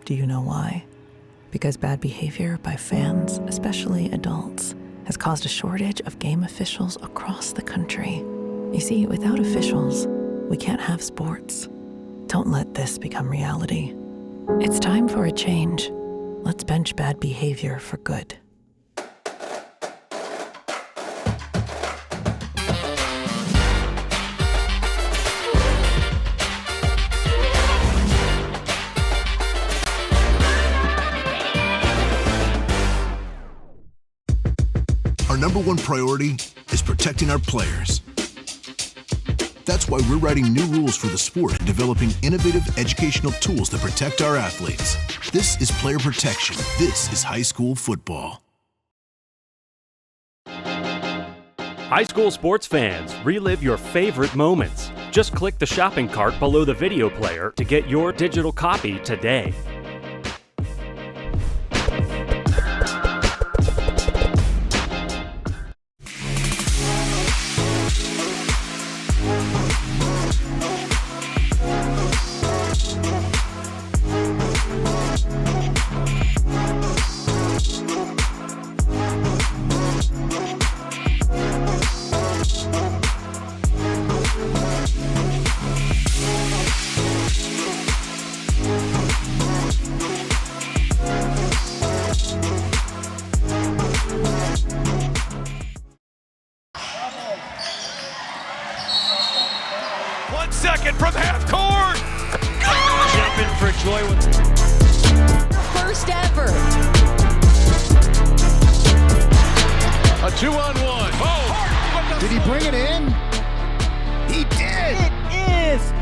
Do you know why? Because bad behavior by fans, especially adults, has caused a shortage of game officials across the country. You see, without officials, we can't have sports. Don't let this become reality. It's time for a change. Let's bench bad behavior for good. Our number one priority is protecting our players. That's why we're writing new rules for the sport and developing innovative educational tools to protect our athletes. This is player protection. This is high school football. High school sports fans, relive your favorite moments. Just click the shopping cart below the video player to get your digital copy today. From half court. Jumping for joy. First ever. A 2-on-1. Oh! Did he bring it in? He did. It is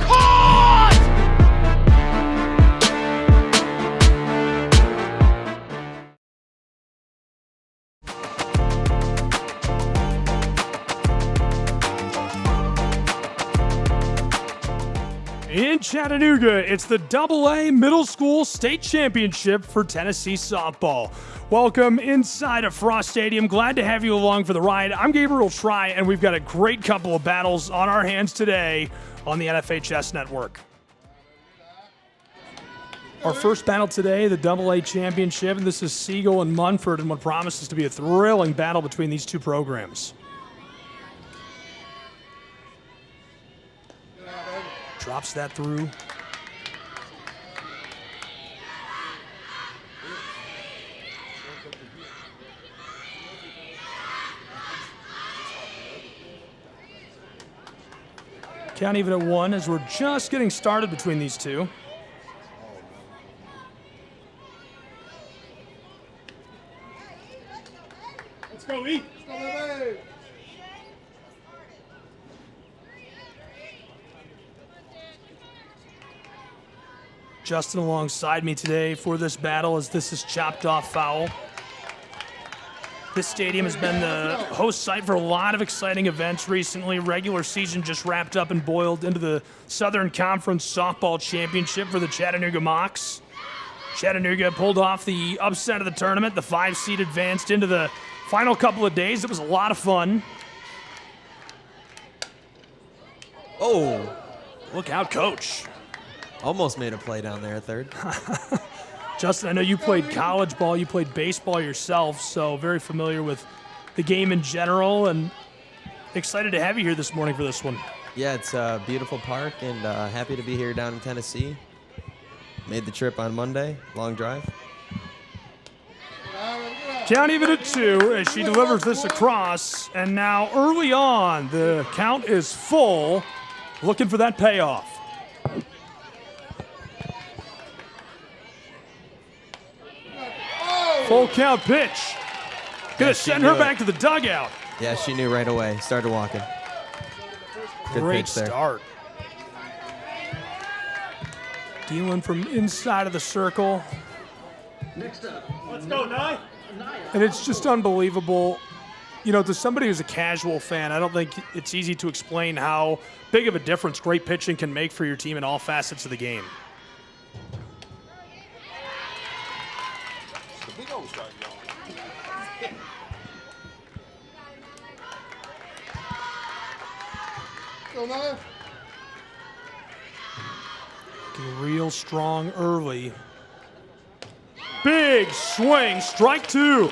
Caught! In Chattanooga, it's the AA Middle School State Championship for Tennessee softball. Welcome inside of Frost Stadium. Glad to have you along for the ride. I'm Gabriel Try, and we've got a great couple of battles on our hands today on the NFHS Network. Our first battle today, the AA Championship, and this is Siegel and Munford, and what promises to be a thrilling battle between these two programs. Drops that through. Count even at 1 as we're just getting started between these two. Let's go, E. Let's go, baby. Justin alongside me today for this battle as this is chopped off foul. This stadium has been the host site for a lot of exciting events recently. Regular season just wrapped up and boiled into the Southern Conference Softball Championship for the Chattanooga Mocs. Chattanooga pulled off the upset of the tournament. The 5 seed advanced into the final couple of days. It was a lot of fun. Oh, Look out, Coach. almost made a play down there at third. Justin, I know you played college ball, you played baseball yourself, so very familiar with the game in general, and excited to have you here this morning for this one. Yeah, it's a beautiful park, and happy to be here down in Tennessee. Made the trip on Monday, long drive. Count even at 2 as she delivers this across, and now early on, the count is full, looking for that payoff. Full count pitch. Gonna send her back to the dugout. Yeah, she knew right away. Started walking. Good Great pitch there. start. Dealing from inside of the circle. Next up. Let's go, Nye. And it's just unbelievable. You know, to somebody who's a casual fan, I don't think it's easy to explain how big of a difference great pitching can make for your team in all facets of the game. Looking real strong early. Big swing, strike two.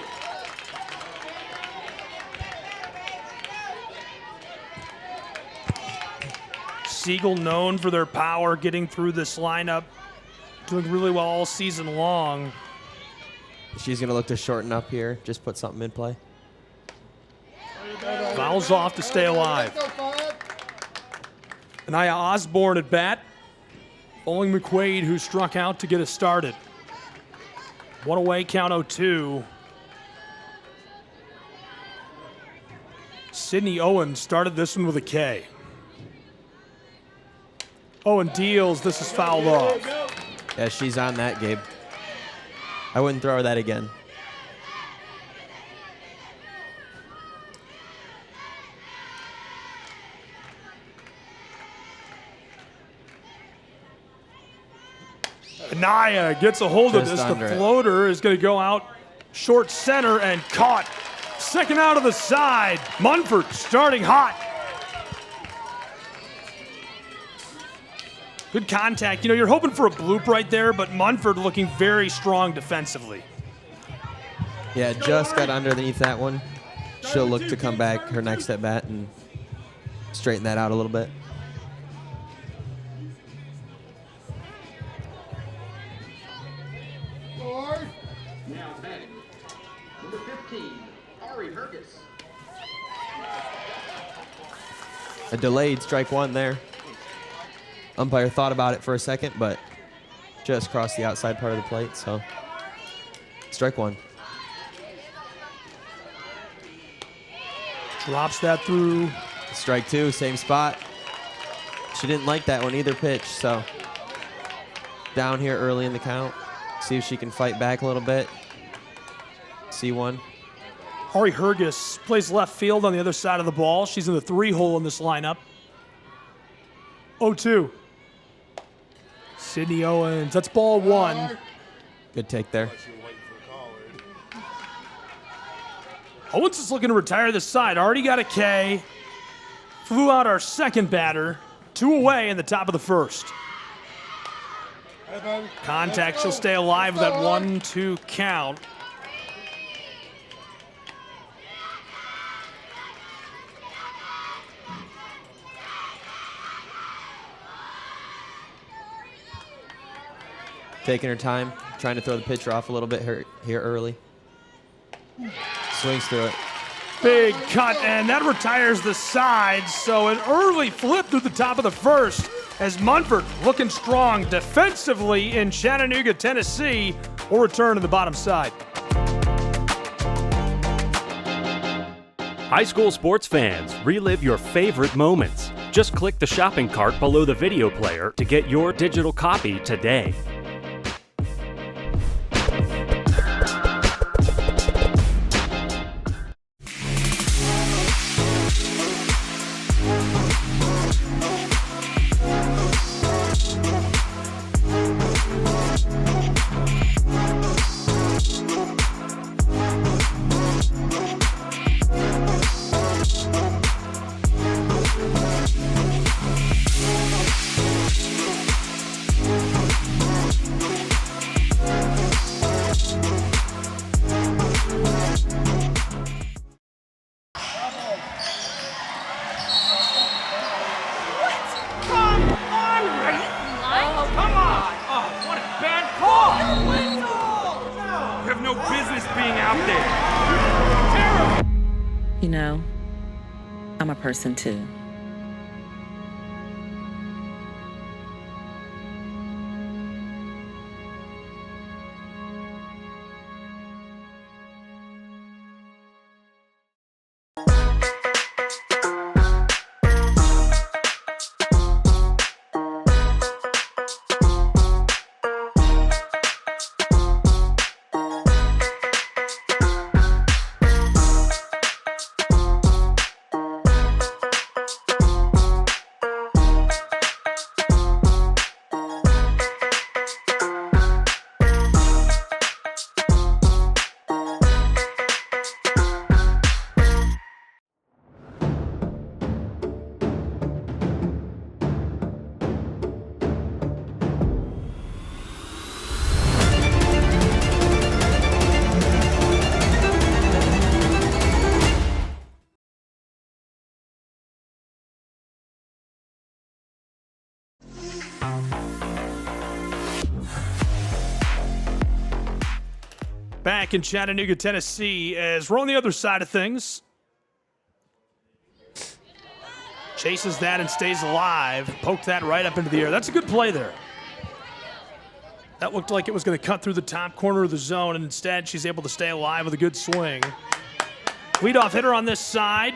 Siegel known for their power getting through this lineup, doing really well all season long. She's going to look to shorten up here, just put something in play. Fouls off to stay alive. Anaya Osborne at bat, following McQuaid, who struck out to get us started. One away, count 0-2. Sydney Owen started this one with a K. Owen deals, this is fouled off. Yeah, she's on that, Gabe. I wouldn't throw her that again. Anaya gets a hold of Just this. The under it. floater is going to go out short center and caught. Second out of the side. Munford starting hot. Good contact. You know, you're hoping for a bloop right there, but Munford looking very strong defensively. Yeah, just got underneath that one. She'll look to come back her next at bat and straighten that out a little bit. Now batting, number 15, Ari Hergus. A delayed strike one there. Umpire thought about it for a second, but just crossed the outside part of the plate, so strike one. Drops that through. Strike two, same spot. She didn't like that one either pitch, so down here early in the count. See if she can fight back a little bit. See one. Ari Hergus plays left field on the other side of the ball. She's in the 3-hole in this lineup. 0-2. Sydney Owens, that's ball one. Good take there. Owens is looking to retire this side. Already got a K. Flew out our second batter. 2 away in the top of the first. Contact, she'll stay alive with that 1-2 count. Taking her time, trying to throw the pitcher off a little bit here early. Swings through it. Big cut, and that retires the side. So an early flip through the top of the first as Munford looking strong defensively in Chattanooga, Tennessee, will return to the bottom side. High school sports fans, relive your favorite moments. Just click the shopping cart below the video player to get your digital copy today. You know, I'm a person too. Back in Chattanooga, Tennessee, as we're on the other side of things. Chases that and stays alive. Poked that right up into the air. That's a good play there. That looked like it was going to cut through the top corner of the zone, and instead she's able to stay alive with a good swing. Leadoff hitter on this side.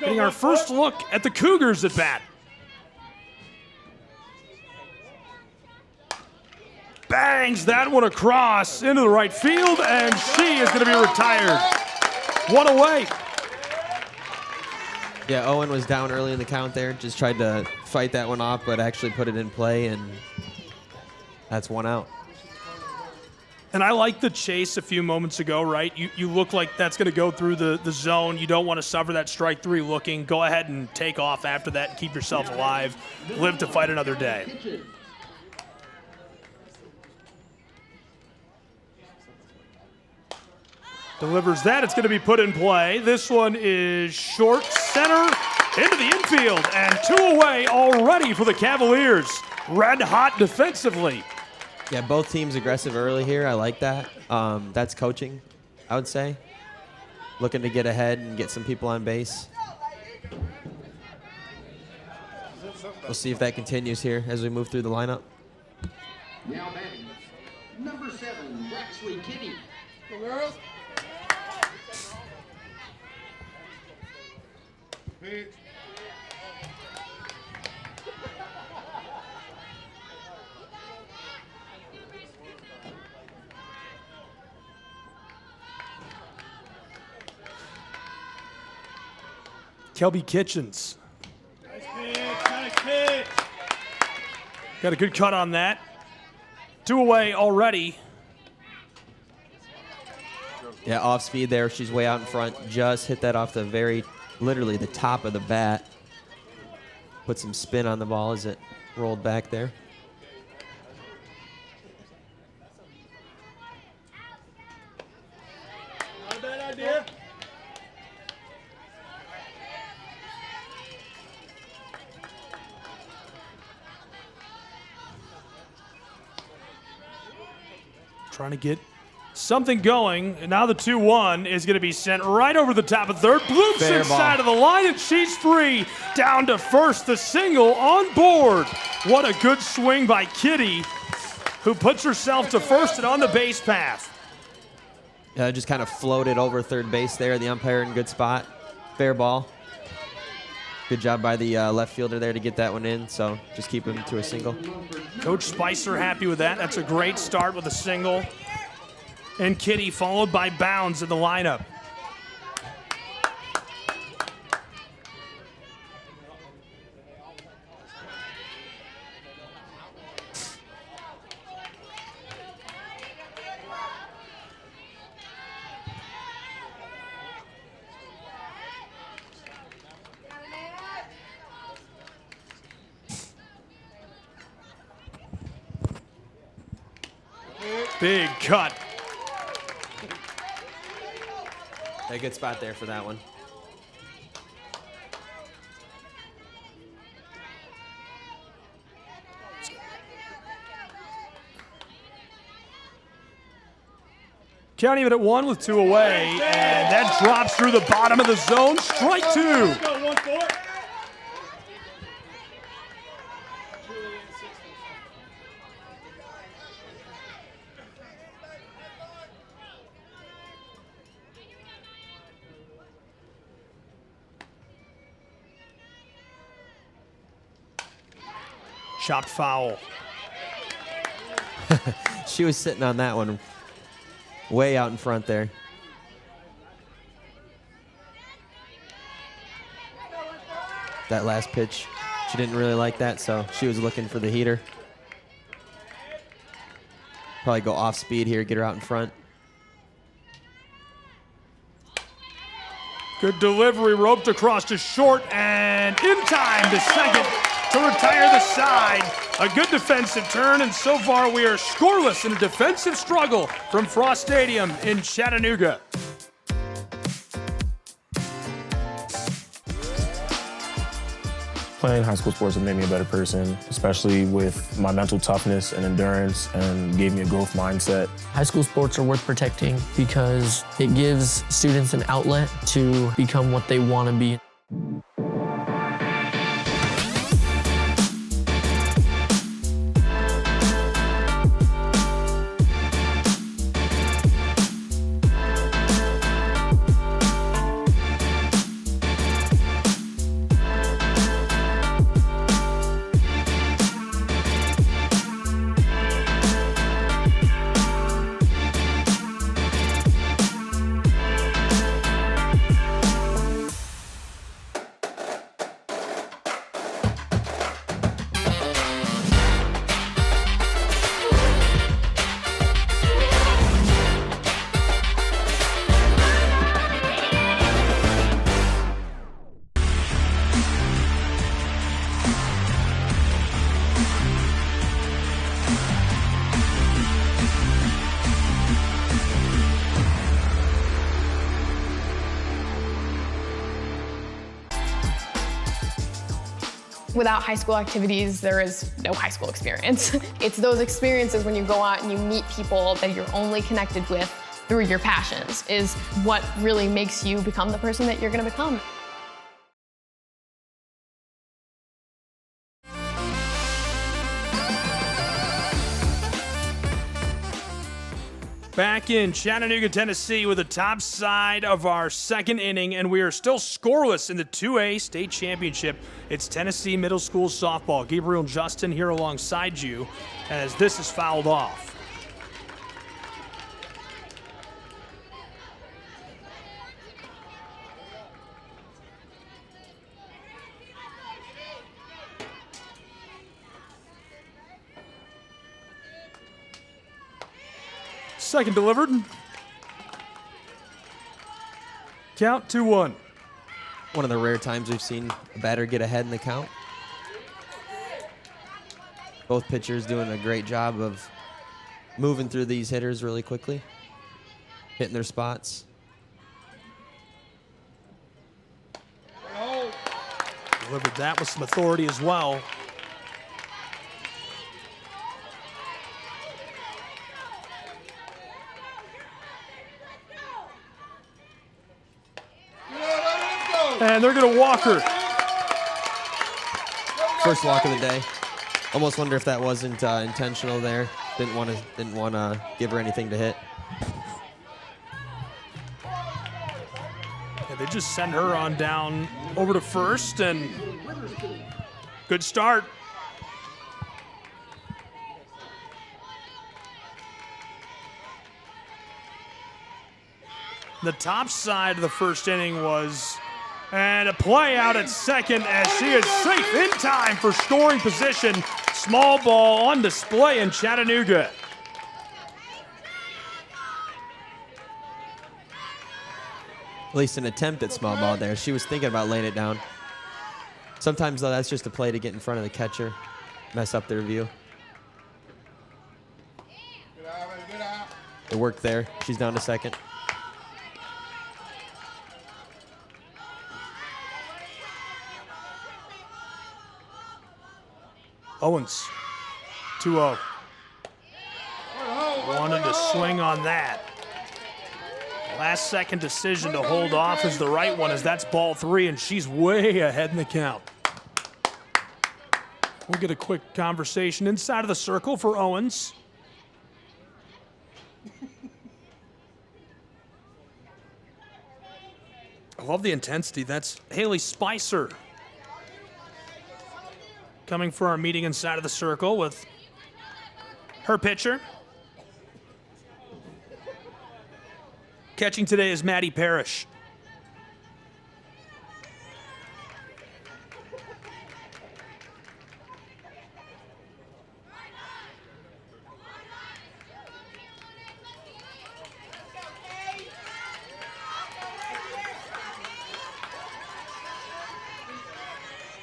Getting our first look at the Cougars at bat. Bangs that one across into the right field, and she is going to be retired. One away. Yeah, Owen was down early in the count there. Just tried to fight that one off, but actually put it in play, and that's one out. And I like the chase a few moments ago, right? You look like that's going to go through the zone. You don't want to suffer that strike three looking. Go ahead and take off after that and keep yourself alive. Live to fight another day. Delivers that. It's going to be put in play. This one is short center into the infield, and 2 away already for the Cavaliers. Red hot defensively. Yeah, both teams aggressive early here. I like that. That's coaching, I would say. Looking to get ahead and get some people on base. We'll see if that continues here as we move through the lineup. Now batting, number 7, Braxley Kitty. Girls. Kelby Kitchens. Nice pitch. Got a good cut on that. 2 away already. Yeah, off speed there. She's way out in front. Just hit that off the literally the top of the bat. Put some spin on the ball as it rolled back there. Not a bad idea. Trying to get something going. And now the 2-1 is going to be sent right over the top of third. Bloops Fair inside ball. of the line, and she's free. Down to first, the single on board. What a good swing by Kitty, who puts herself to first and on the base path. Just kind of floated over third base there. The umpire in good spot. Fair ball. Good job by the left fielder there to get that one in. So just keep him to a single. Coach Spicer happy with that. That's a great start with a single. And Kitty followed by Bounds in the lineup. Big cut. A good spot there for that one. Counting it at 1 with 2 away, and that drops through the bottom of the zone. Strike 2. Let's go, 1-4. Chopped foul. She was sitting on that one way out in front there. That last pitch, she didn't really like that, so she was looking for the heater. Probably go off speed here, get her out in front. Good delivery, roped across to short, and in time to second to retire the side. A good defensive turn, and so far we are scoreless in a defensive struggle from Frost Stadium in Chattanooga. Playing high school sports has made me a better person, especially with my mental toughness and endurance, and gave me a growth mindset. High school sports are worth protecting because it gives students an outlet to become what they want to be. Without high school activities, there is no high school experience. It's those experiences when you go out and you meet people that you're only connected with through your passions is what really makes you become the person that you're gonna become. Back in Chattanooga, Tennessee with the top side of our second inning, and we are still scoreless in the 2A state championship. It's Tennessee Middle School softball. Gabriel and Justin here alongside you as this is fouled off. Second delivered. Count 2-1. One of the rare times we've seen a batter get ahead in the count. Both pitchers doing a great job of moving through these hitters really quickly, hitting their spots. Delivered that with some authority as well. And they're going to walk her. First walk of the day. Almost wonder if that wasn't intentional there. Didn't want to give her anything to hit. Yeah, they just send her on down over to first, and good start. The top side of the first inning was, and a play out at second as she is safe in time for scoring position. Small ball on display in Chattanooga. At least an attempt at small ball there. She was thinking about laying it down. Sometimes, though, that's just a play to get in front of the catcher, mess up their view. It worked there. She's down to second. Owens, 2-0. Wanted to swing on that. Last second decision to hold off is the right one, as that's ball 3, and she's way ahead in the count. We'll get a quick conversation inside of the circle for Owens. I love the intensity. That's Haley Spicer coming for our meeting inside of the circle with her pitcher. Catching today is Maddie Parrish.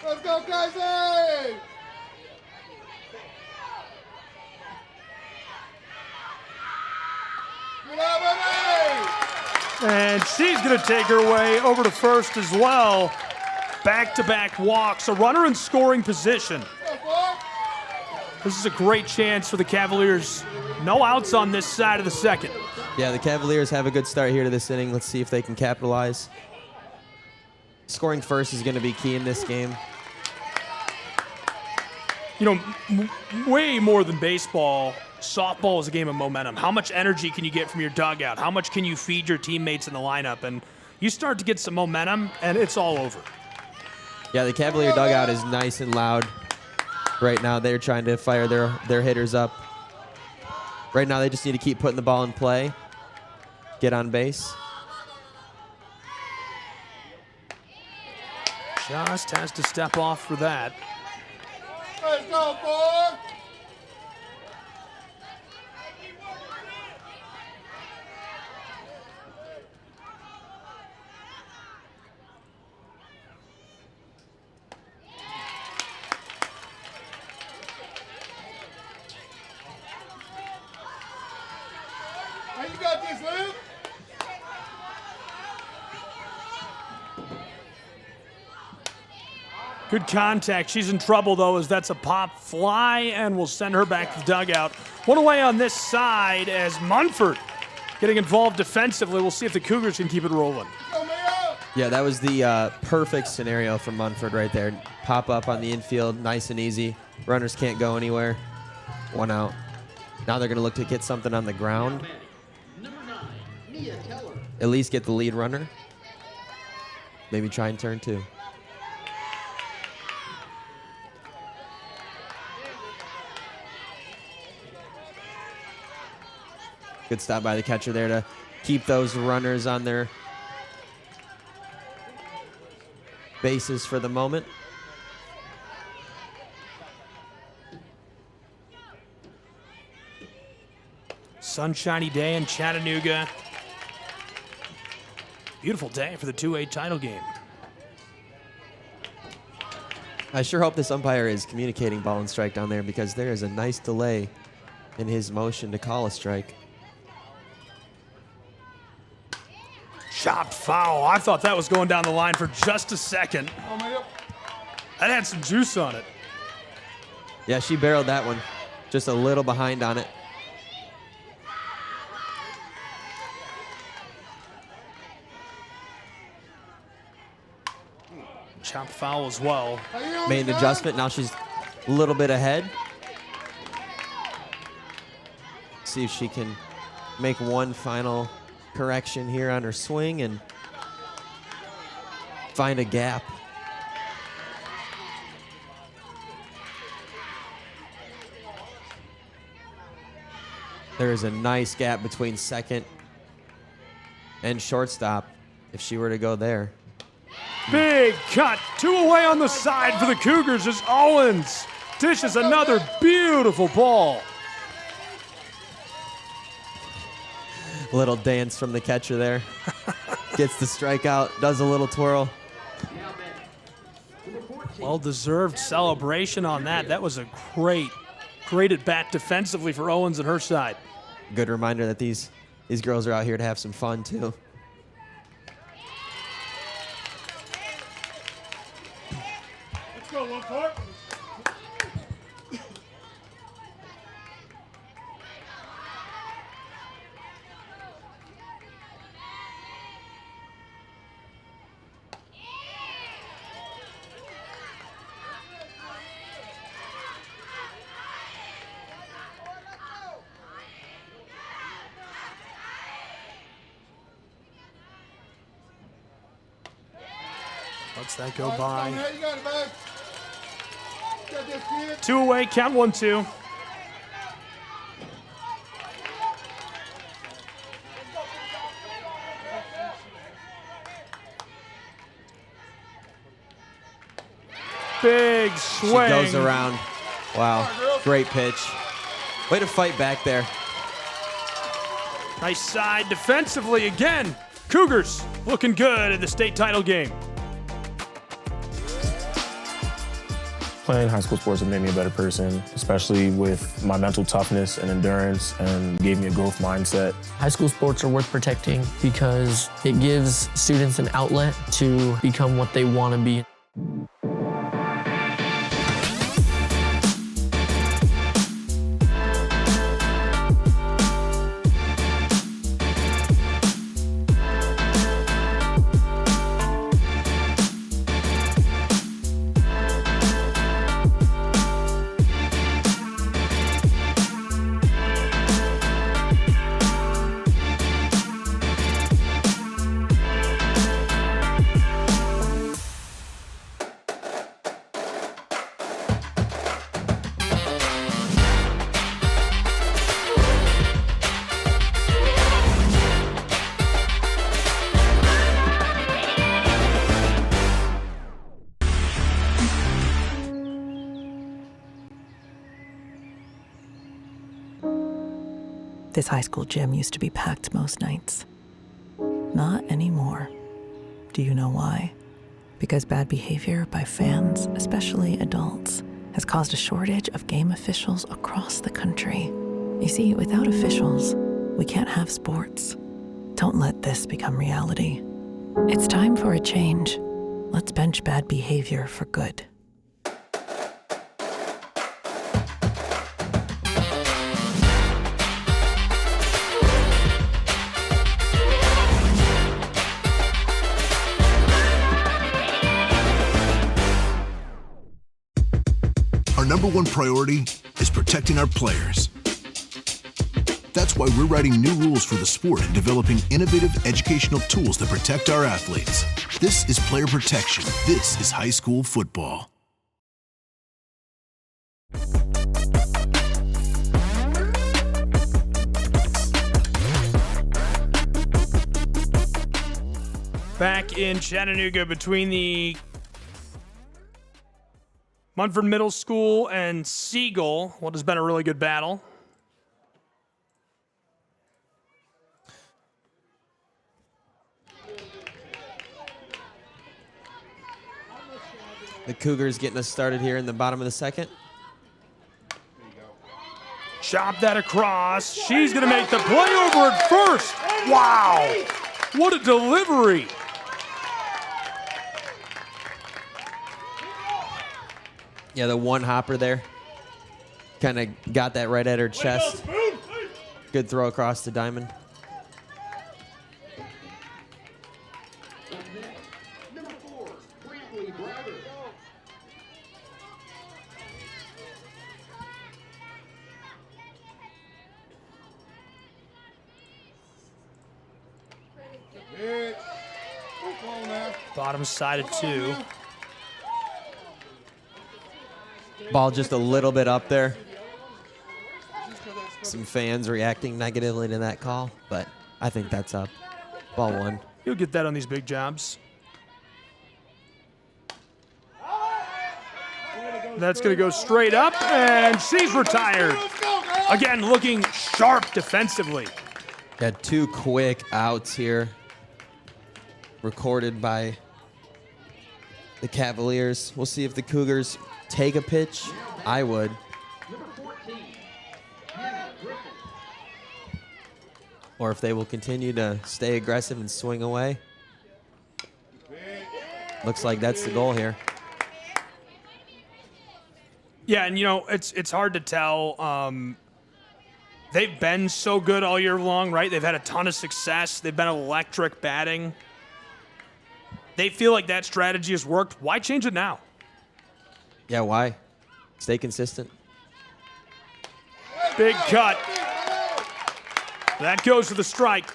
Let's go, Casey! And she's going to take her way over to first as well. back-to-back walks, a runner in scoring position. This is a great chance for the Cavaliers. No outs on this side of the second. Yeah, the Cavaliers have a good start here to this inning. Let's see if they can capitalize. Scoring first is going to be key in this game. You know, way more than baseball, softball is a game of momentum. How much energy can you get from your dugout? How much can you feed your teammates in the lineup? And you start to get some momentum, and it's all over. Yeah, the Cavalier dugout is nice and loud. Right now, they're trying to fire their hitters up. Right now, they just need to keep putting the ball in play, get on base. Just has to step off for that. Let's go, boy! Hey, you got this, Luke? Good contact. She's in trouble, though, as that's a pop fly, and will send her back to the dugout. One away on this side as Munford getting involved defensively. We'll see if the Cougars can keep it rolling. Yeah, that was the perfect scenario for Munford right there. Pop up on the infield, nice and easy. Runners can't go anywhere. One out. Now they're going to look to get something on the ground. At least get the lead runner. Maybe try and turn two. Good stop by the catcher there to keep those runners on their bases for the moment. Sunshiny day in Chattanooga. Beautiful day for the 2A title game. I sure hope this umpire is communicating ball and strike down there, because there is a nice delay in his motion to call a strike. Chopped foul. I thought that was going down the line for just a second. That had some juice on it. Yeah, she barreled that one. Just a little behind on it. Chopped foul as well. Made an adjustment. Now she's a little bit ahead. See if she can make one final correction here on her swing and find a gap. There is a nice gap between second and shortstop if she were to go there. Big cut. 2 away on the side for the Cougars as Owens dishes another beautiful ball. Little dance from the catcher there. Gets the strikeout, does a little twirl. Well-deserved celebration on that. That was a great at bat defensively for Owens and her side. Good reminder that these girls are out here to have some fun too. Let's go, Lockhart. Lets that go by. You got it, bud. Got this, kid. 2 away, count 1-2. Big swing. She goes around. Wow, great pitch. Way to fight back there. Nice side defensively again. Cougars looking good in the state title game. Playing high school sports have made me a better person, especially with my mental toughness and endurance, and gave me a growth mindset. High school sports are worth protecting because it gives students an outlet to become what they want to be. This high school gym used to be packed most nights. Not anymore. Do you know why? Because bad behavior by fans, especially adults, has caused a shortage of game officials across the country. You see, without officials, we can't have sports. Don't let this become reality. It's time for a change. Let's bench bad behavior for good. Our number one priority is protecting our players. That's why we're writing new rules for the sport and developing innovative educational tools that protect our athletes. This is player protection. This is high school football. Back in Chattanooga between the Munford Middle School and Siegel, what has been a really good battle. The Cougars getting us started here in the bottom of the second. Chop that across. She's going to make the play over at first. Wow. What a delivery. Yeah, the one hopper there. Kind of got that right at her chest. Good throw across the diamond. Number 4, Brantley Brother. Bottom side of 2. Ball just a little bit up there. Some fans reacting negatively to that call, but I think that's up. Ball 1. You'll get that on these big jobs. That's going to go straight up, and she's retired. Again, looking sharp defensively. Got 2 quick outs here. Recorded by the Cavaliers. We'll see if the Cougars take a pitch. I would. Number 14, Hannah Griffin. Or if they will continue to stay aggressive and swing away. Looks like that's the goal here. Yeah, and you know, it's hard to tell. They've been so good all year long, right? They've had a ton of success. They've been electric batting. They feel like that strategy has worked. Why change it now? Yeah, why? Stay consistent. Big cut. That goes to the strike.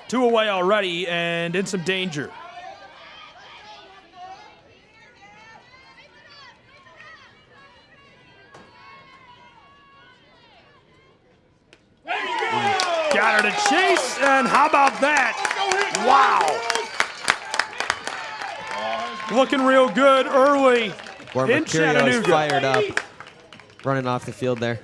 2 away already and in some danger. Got her to chase, and how about that? Wow. Looking real good early Or in Mercurio's Chattanooga. fired up. Running off the field there.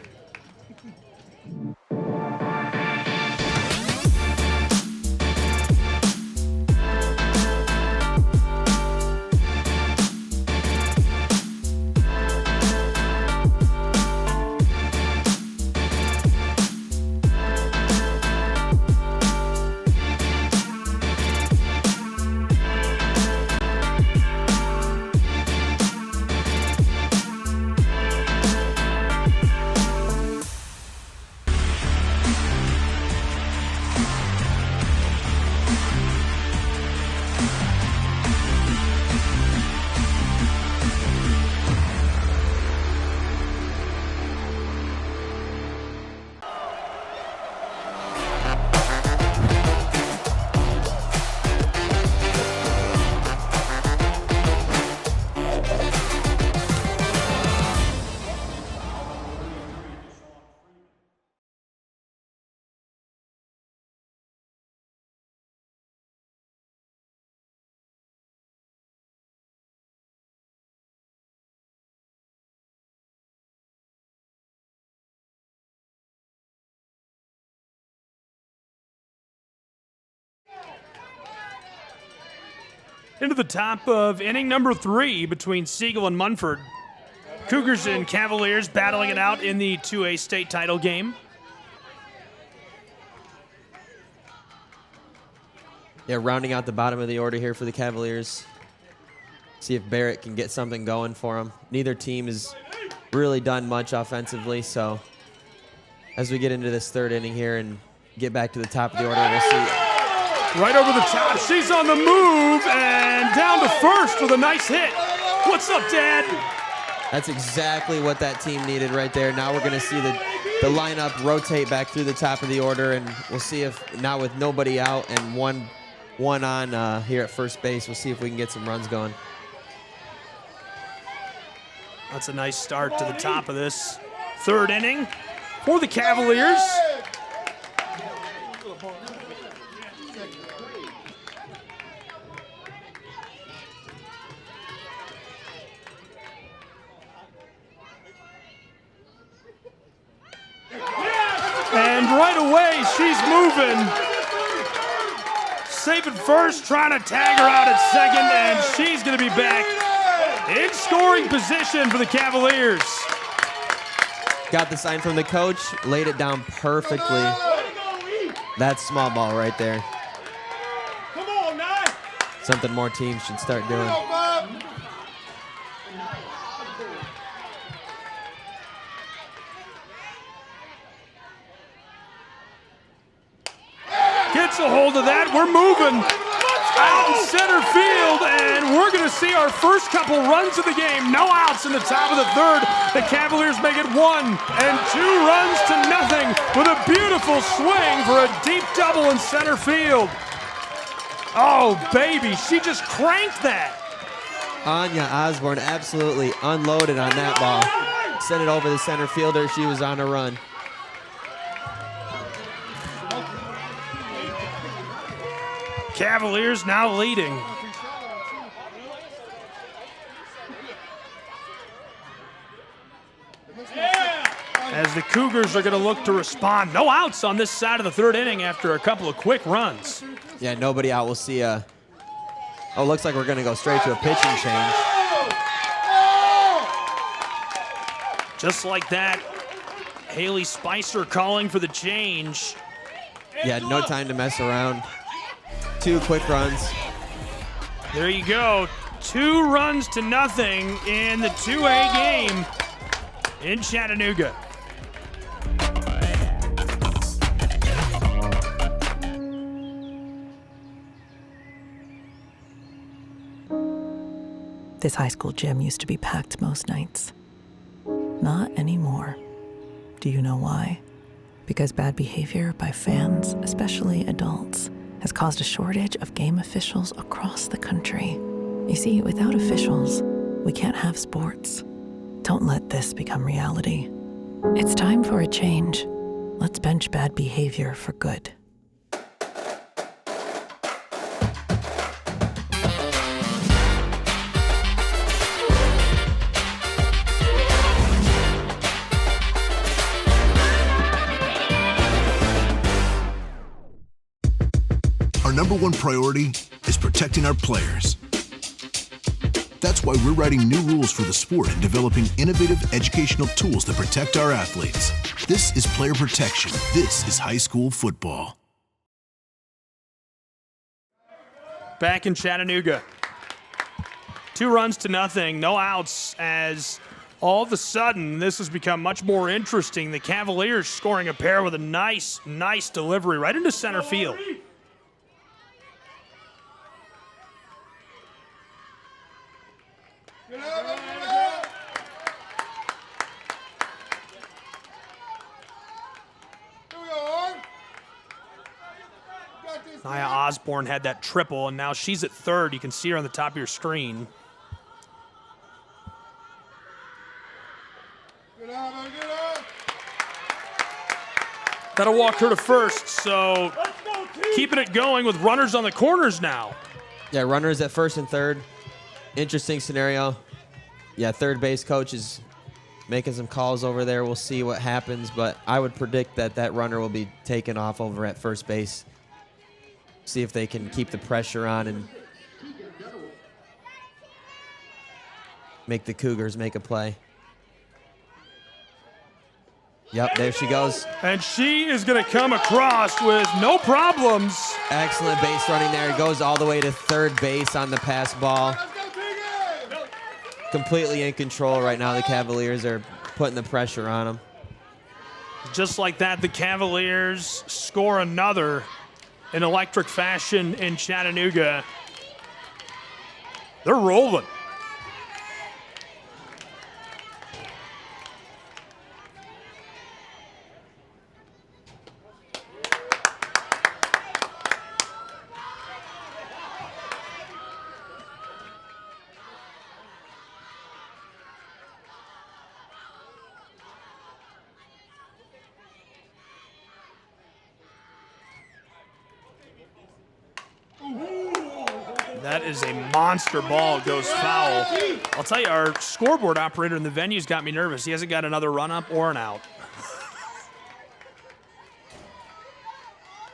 Into the top of inning number 3 between Siegel and Munford. Cougars and Cavaliers battling it out in the 2A state title game. Yeah, rounding out the bottom of the order here for the Cavaliers. See if Barrett can get something going for them. Neither team has really done much offensively, so as we get into this third inning here and get back to the top of the order, we'll see. Right over the top. She's on the move and down to first with a nice hit. What's up, Dad? That's exactly what that team needed right there. Now we're going to see the lineup rotate back through the top of the order, and we'll see if now with nobody out and one on here at first base, we'll see if we can get some runs going. That's a nice start to the top of this third inning for the Cavaliers. And right away, she's moving. Safe at first, trying to tag her out at second, and she's going to be back in scoring position for the Cavaliers. Got the sign from the coach, laid it down perfectly. That's small ball right there. Come on, Nine. Something more teams should start doing. Gets a hold of that. We're moving out in center field, and we're going to see our first couple runs of the game. No outs in the top of the third. The Cavaliers make it 1 and 2 runs to nothing with a beautiful swing for a deep double in center field. Oh, baby, she just cranked that. Anya Osborne absolutely unloaded on that ball. Sent it over the center fielder. She was on a run. Cavaliers now leading. As the Cougars are going to look to respond. No outs on this side of the third inning after a couple of quick runs. Yeah, nobody out. We'll see. Oh, looks like we're going to go straight to a pitching change. Just like that, Haley Spicer calling for the change. Yeah, no time to mess around. 2 quick runs. There you go. 2 runs to nothing in the 2A game in Chattanooga. This high school gym used to be packed most nights. Not anymore. Do you know why? Because bad behavior by fans, especially adults, has caused a shortage of game officials across the country. You see, without officials, we can't have sports. Don't let this become reality. It's time for a change. Let's bench bad behavior for good. Our number one priority is protecting our players. That's why we're writing new rules for the sport and developing innovative educational tools that protect our athletes. This is player protection. This is high school football. Back in Chattanooga. 2 runs to nothing, no outs, as all of a sudden this has become much more interesting. The Cavaliers scoring a pair with a nice delivery right into center field. Nia Osborne had that triple, and now she's at third. You can see her on the top of your screen. That'll walk her to first, so keeping it going with runners on the corners now. Yeah, runners at first and third. Interesting scenario. Yeah, third base coach is making some calls over there. We'll see what happens, but I would predict that that runner will be taken off over at first base. See if they can keep the pressure on and make the Cougars make a play. Yep, there she goes. And she is going to come across with no problems. Excellent base running there. It goes all the way to third base on the pass ball. Completely in control right now. The Cavaliers are putting the pressure on them. Just like that, the Cavaliers score another in electric fashion in Chattanooga. They're rolling. That is a monster ball. It goes foul. I'll tell you, our scoreboard operator in the venue's got me nervous. He hasn't got another run up or an out.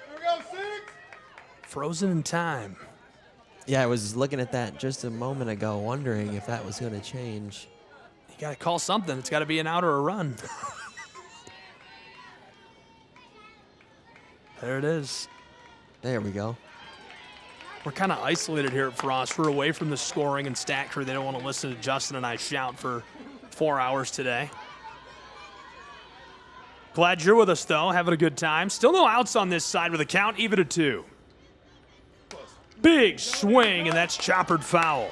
Here we go, 6. Frozen in time. Yeah, I was looking at that just a moment ago, wondering if that was going to change. You got to call something. It's got to be an out or a run. There it is. There we go. We're kind of isolated here at Frost. We're away from the scoring and stat crew. They don't want to listen to Justin and I shout for 4 hours today. Glad you're with us, though. Having a good time. Still no outs on this side with a count even at 2. Big swing, and that's choppered foul.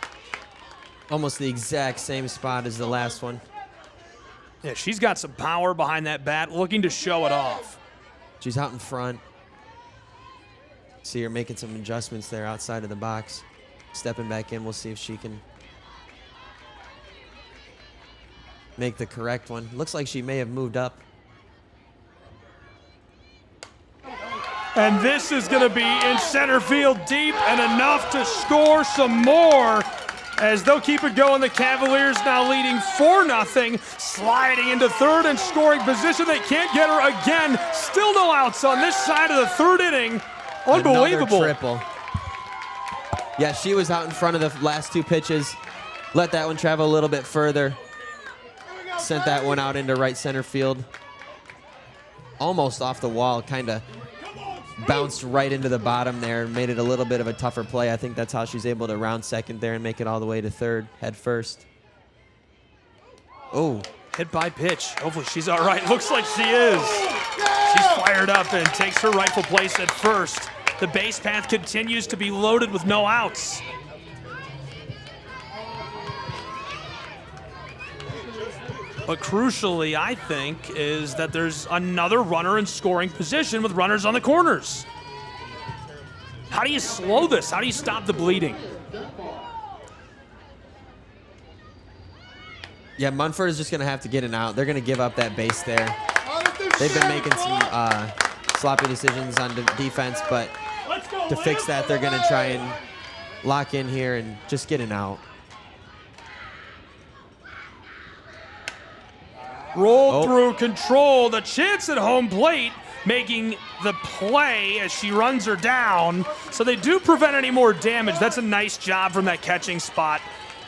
Almost the exact same spot as the last one. Yeah, she's got some power behind that bat, looking to show it off. She's out in front. See her making some adjustments there outside of the box. Stepping back in, we'll see if she can make the correct one. Looks like she may have moved up. And this is going to be in center field deep and enough to score some more as they'll keep it going. The Cavaliers now leading 4-0, sliding into third and scoring position. They can't get her again. Still no outs on this side of the third inning. Unbelievable. Another triple. Yeah, she was out in front of the last 2 pitches. Let that one travel a little bit further. Sent that one out into right center field. Almost off the wall, kind of bounced right into the bottom there, made it a little bit of a tougher play. I think that's how she's able to round second there and make it all the way to third, head first. Oh. Hit by pitch. Hopefully she's all right. Looks like she is. She's fired up and takes her rightful place at first. The base path continues to be loaded with no outs. But crucially, I think, is that there's another runner in scoring position with runners on the corners. How do you slow this? How do you stop the bleeding? Yeah, Munford is just going to have to get an out. They're going to give up that base there. They've been making some sloppy decisions on defense, but to fix that, they're going to try and lock in here and just get an out. Roll through control. The chance at home plate, making the play as she runs her down. So they do prevent any more damage. That's a nice job from that catching spot.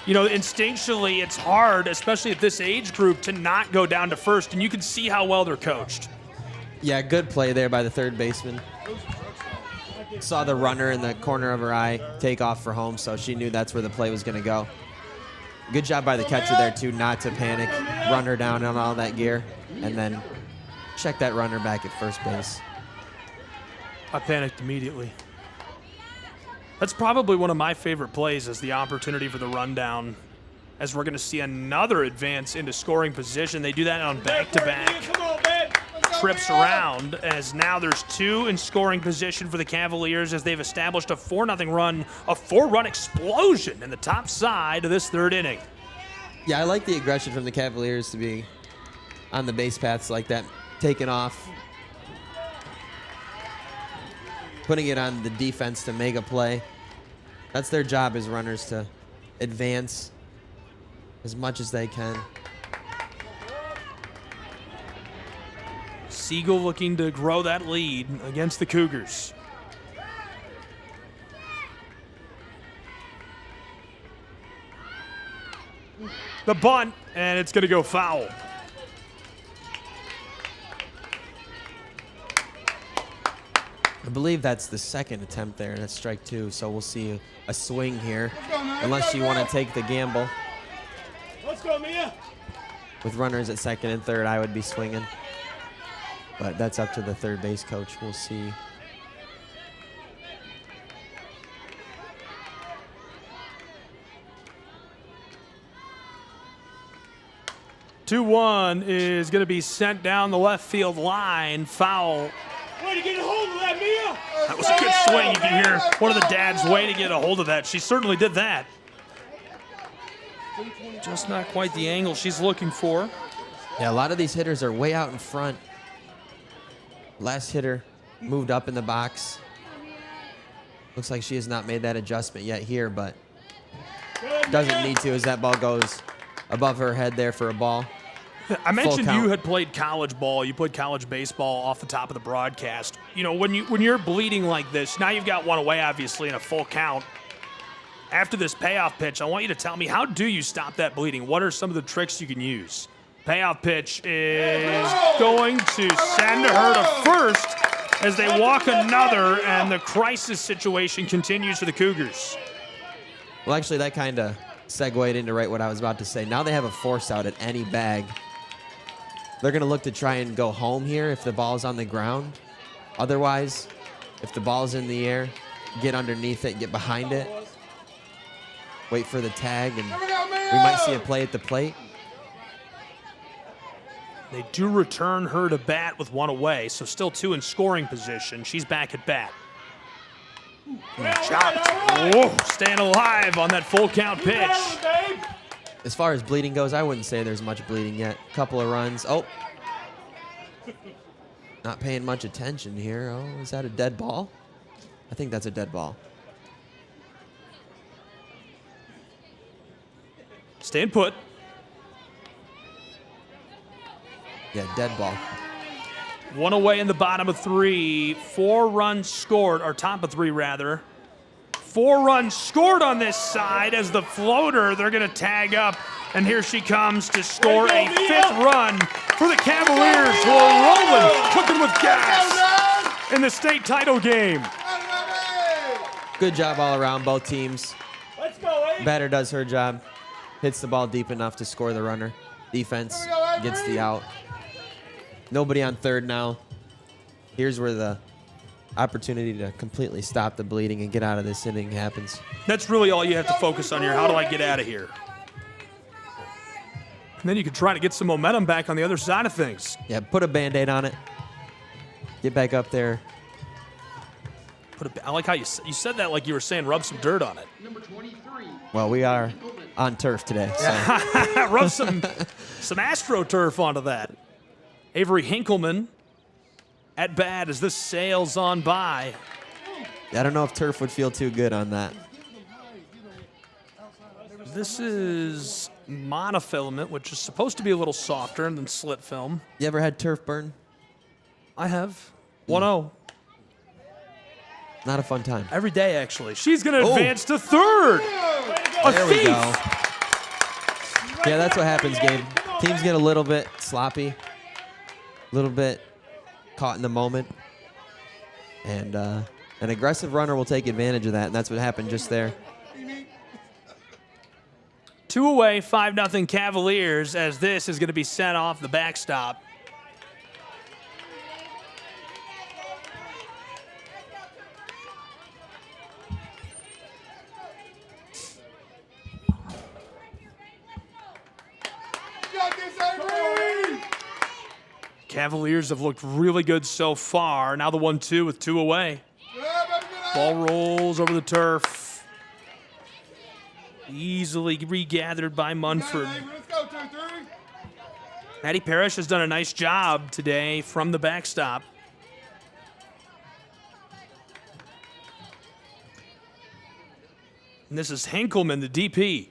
You know, instinctually, it's hard, especially at this age group, to not go down to first, and you can see how well they're coached. Yeah, good play there by the third baseman. Saw the runner in the corner of her eye take off for home, so she knew that's where the play was going to go. Good job by the catcher there, too, not to panic, run her down on all that gear, and then check that runner back at first base. I panicked immediately. That's probably one of my favorite plays, is the opportunity for the rundown, as we're going to see another advance into scoring position. They do that on back-to-back trips around, as now there's 2 in scoring position for the Cavaliers as they've established a 4-0 run, a 4-run explosion in the top side of this third inning. Yeah, I like the aggression from the Cavaliers to be on the base paths like that, taking off, putting it on the defense to make a play. That's their job as runners, to advance as much as they can. Siegel looking to grow that lead against the Cougars. the bunt, and it's going to go foul. I believe that's the second attempt there, and that's strike 2. So we'll see a swing here, unless you want to take the gamble. Let's go, Mia. With runners at second and third, I would be swinging. But that's up to the third base coach. We'll see. Two-one is going to be sent down the left field line. Foul. Way to get a hold of that, Mia. That was a good swing. You can hear one of the dad's way to get a hold of that. She certainly did that. Just not quite the angle she's looking for. Yeah, a lot of these hitters are way out in front. Last hitter moved up in the box. Looks like she has not made that adjustment yet here, but doesn't need to as that ball goes above her head there for a ball. I mentioned you had played college ball. You played college baseball off the top of the broadcast. You know, when you're bleeding like this, now you've got one away, obviously, in a full count. After this payoff pitch, I want you to tell me, how do you stop that bleeding? What are some of the tricks you can use? Payoff pitch is going to send her to first as they walk another, and the crisis situation continues for the Cougars. Well, actually, that kind of segued into right what I was about to say. Now they have a force out at any bag. They're going to look to try and go home here if the ball's on the ground. Otherwise, if the ball's in the air, get underneath it, get behind it, wait for the tag, and we might see a play at the plate. They do return her to bat with one away, so still two in scoring position. She's back at bat. Chopped. Whoa, staying alive on that full count pitch. As far as bleeding goes, I wouldn't say there's much bleeding yet. Couple of runs. Oh. Not paying much attention here. Oh, is that a dead ball? I think that's a dead ball. Staying put. Yeah, dead ball. One away in the bottom of 3. 4 runs scored, or top of 3 rather. 4 runs scored on this side as the floater, they're going to tag up. And here she comes to score a 5th run for the Cavaliers, who are rolling, cooking with gas in the state title game. Good job all around, both teams. Let's go, Batter does her job. Hits the ball deep enough to score the runner. Defense gets the out. Nobody on third now. Here's where the opportunity to completely stop the bleeding and get out of this inning happens. That's really all you have to focus on here. How do I get out of here? And then you can try to get some momentum back on the other side of things. Yeah, put a Band-Aid on it. Get back up there. I like how you said that like you were saying rub some dirt on it. Number 23. Well, we are on turf today. So. Rub some AstroTurf onto that. Avery Hinkleman at bat as this sails on by. I don't know if turf would feel too good on that. This is monofilament, which is supposed to be a little softer than slit film. You ever had turf burn? I have. 1-0. Not a fun time. Every day, actually. She's going to advance to third. There we go. Yeah, that's what happens, Gabe. Teams get a little bit sloppy, a little bit caught in the moment, and an aggressive runner will take advantage of that, and that's what happened just there. 2 away, 5-0 Cavaliers, as this is going to be sent off the backstop. Cavaliers have looked really good so far. Now the 1-2 with 2 away. Ball rolls over the turf. Easily regathered by Munford. Maddie Parrish has done a nice job today from the backstop. And this is Hinkleman, the DP.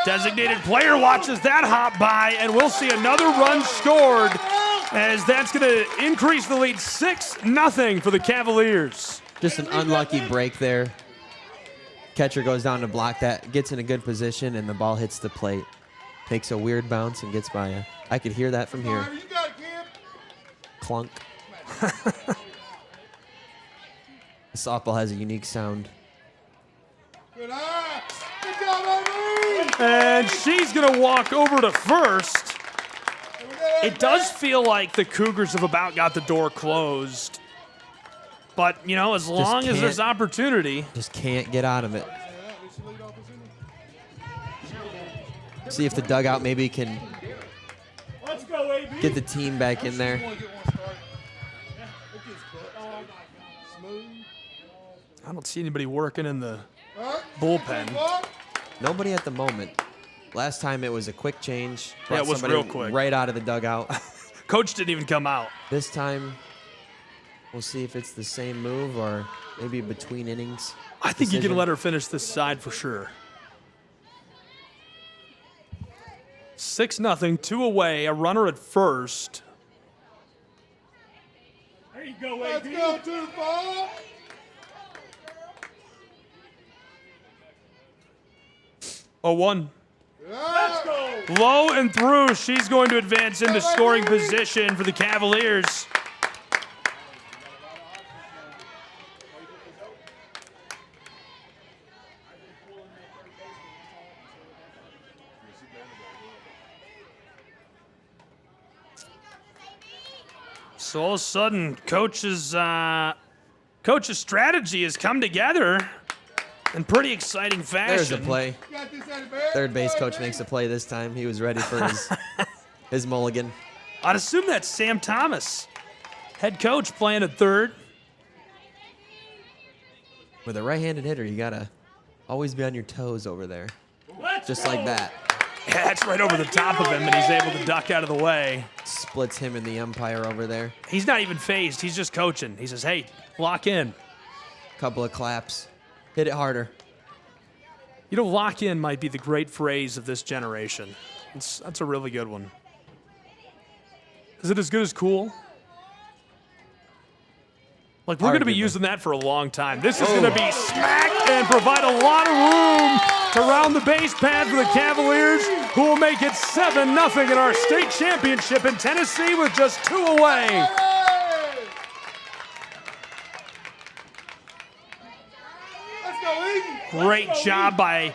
Designated player watches that hop by, and we'll see another run scored as that's going to increase the lead 6-0 for the Cavaliers. Just an unlucky break there. Catcher goes down to block that, gets in a good position, and the ball hits the plate. Takes a weird bounce and gets by you. I could hear that from here. You got it, kid. Clunk. The softball has a unique sound. Good eye. Good job, Irene. And she's going to walk over to first. It does feel like the Cougars have about got the door closed. But, you know, as long as there's opportunity. Just can't get out of it. See if the dugout maybe can get the team back in there. I don't see anybody working in the bullpen. Nobody at the moment. Last time it was a quick change. Yeah, it was real quick. Right out of the dugout. Coach didn't even come out. This time, we'll see if it's the same move or maybe between innings. I think you can let her finish this side for sure. 6-0, 2 away, a runner at first. There you go, let's go, 2-4. Oh, 1. Let's go. Low and through. She's going to advance into scoring position for the Cavaliers. So all of a sudden, coach's strategy has come together in pretty exciting fashion. There's the play. Third base coach makes a play this time. He was ready for his mulligan. I'd assume that's Sam Thomas, head coach, playing at third. With a right-handed hitter, you gotta always be on your toes over there. Just like that. Yeah, that's right over the top of him, and he's able to duck out of the way. Splits him and the umpire over there. He's not even phased. He's just coaching. He says, hey, lock in. Couple of claps. Hit it harder. You know, lock in might be the great phrase of this generation. That's a really good one. Is it as good as cool? Like, we're going to be using that for a long time. This is going to be smacked and provide a lot of room to round the base pad for the Cavaliers, who will make it 7-0 in our state championship in Tennessee with just 2 away. Great job by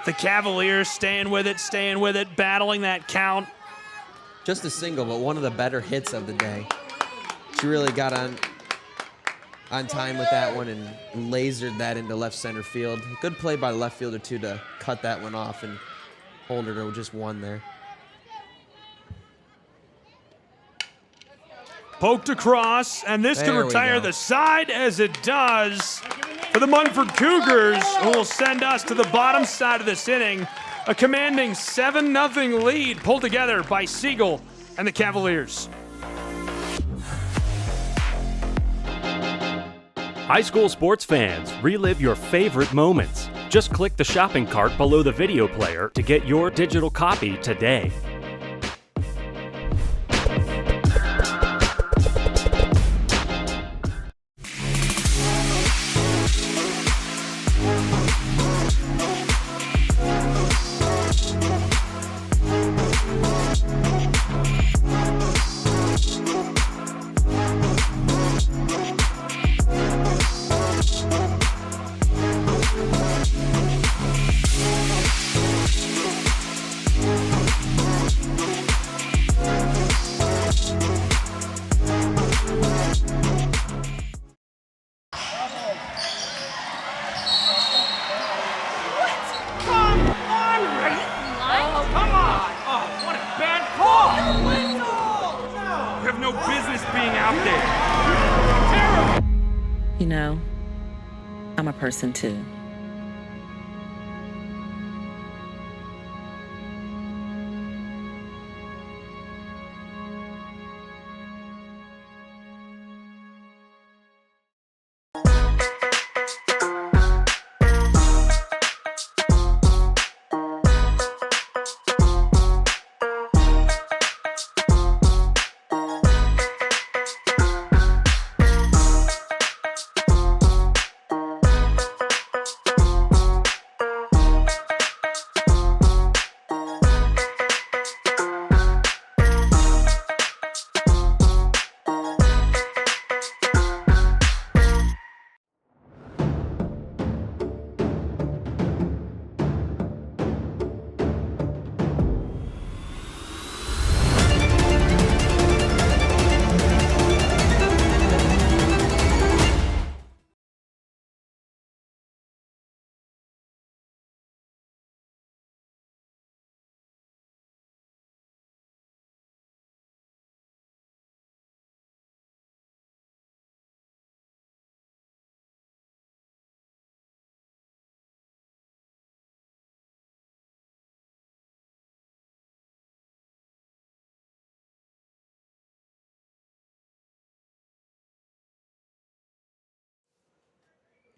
the Cavaliers, staying with it, battling that count. Just a single, but one of the better hits of the day. She really got on time with that one and lasered that into left center field. Good play by the left fielder, too, to cut that one off and hold her to just 1 there. Poked across, and this can retire the side as it does for the Munford Cougars, who will send us to the bottom side of this inning. A commanding 7-0 lead pulled together by Siegel and the Cavaliers. High school sports fans, relive your favorite moments. Just click the shopping cart below the video player to get your digital copy today. You know, I'm a person too.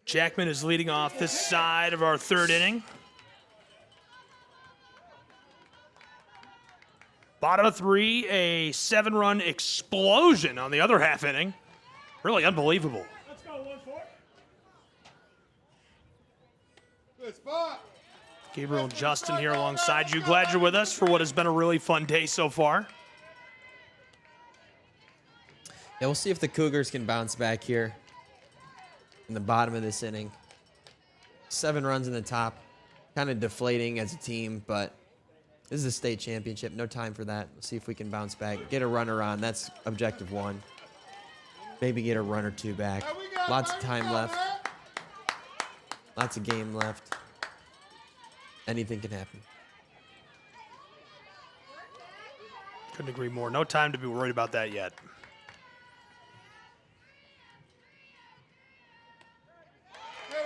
Jackman is leading off this side of our third inning. Bottom of 3, a 7-run explosion on the other half inning. Really unbelievable. Let's go, 1-4. Good spot. Gabriel and Justin here alongside you. Glad you're with us for what has been a really fun day so far. Yeah, we'll see if the Cougars can bounce back here in the bottom of this inning. 7 runs in the top. Kind of deflating as a team, but this is a state championship. No time for that. We'll see if we can bounce back. Get a runner on. That's objective 1. Maybe get a run or 2 back. Lots of time left. Lots of game left. Anything can happen. Couldn't agree more. No time to be worried about that yet.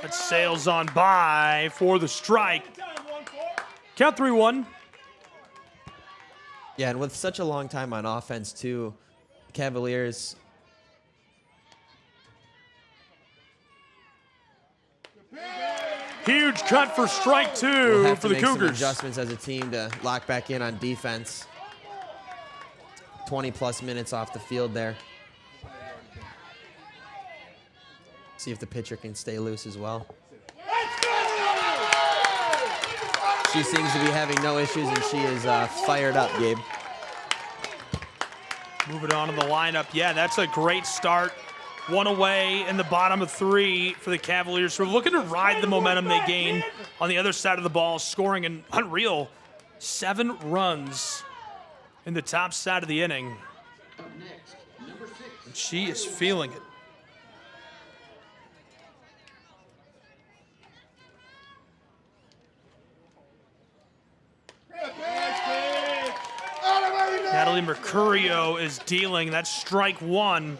That sails on by for the strike. Count 3-1. Yeah, and with such a long time on offense, too, the Cavaliers. Huge cut for strike 2 We'll have for to the make some Cougars. adjustments as a team to lock back in on defense. 20-plus minutes off the field there. See if the pitcher can stay loose as well. She seems to be having no issues, and she is fired up, Gabe. Moving on to the lineup. Yeah, that's a great start. 1 away in the bottom of 3 for the Cavaliers. So we're looking to ride the momentum they gained on the other side of the ball, scoring an unreal 7 runs in the top side of the inning. And she is feeling it. Natalie Mercurio is dealing. That's strike 1.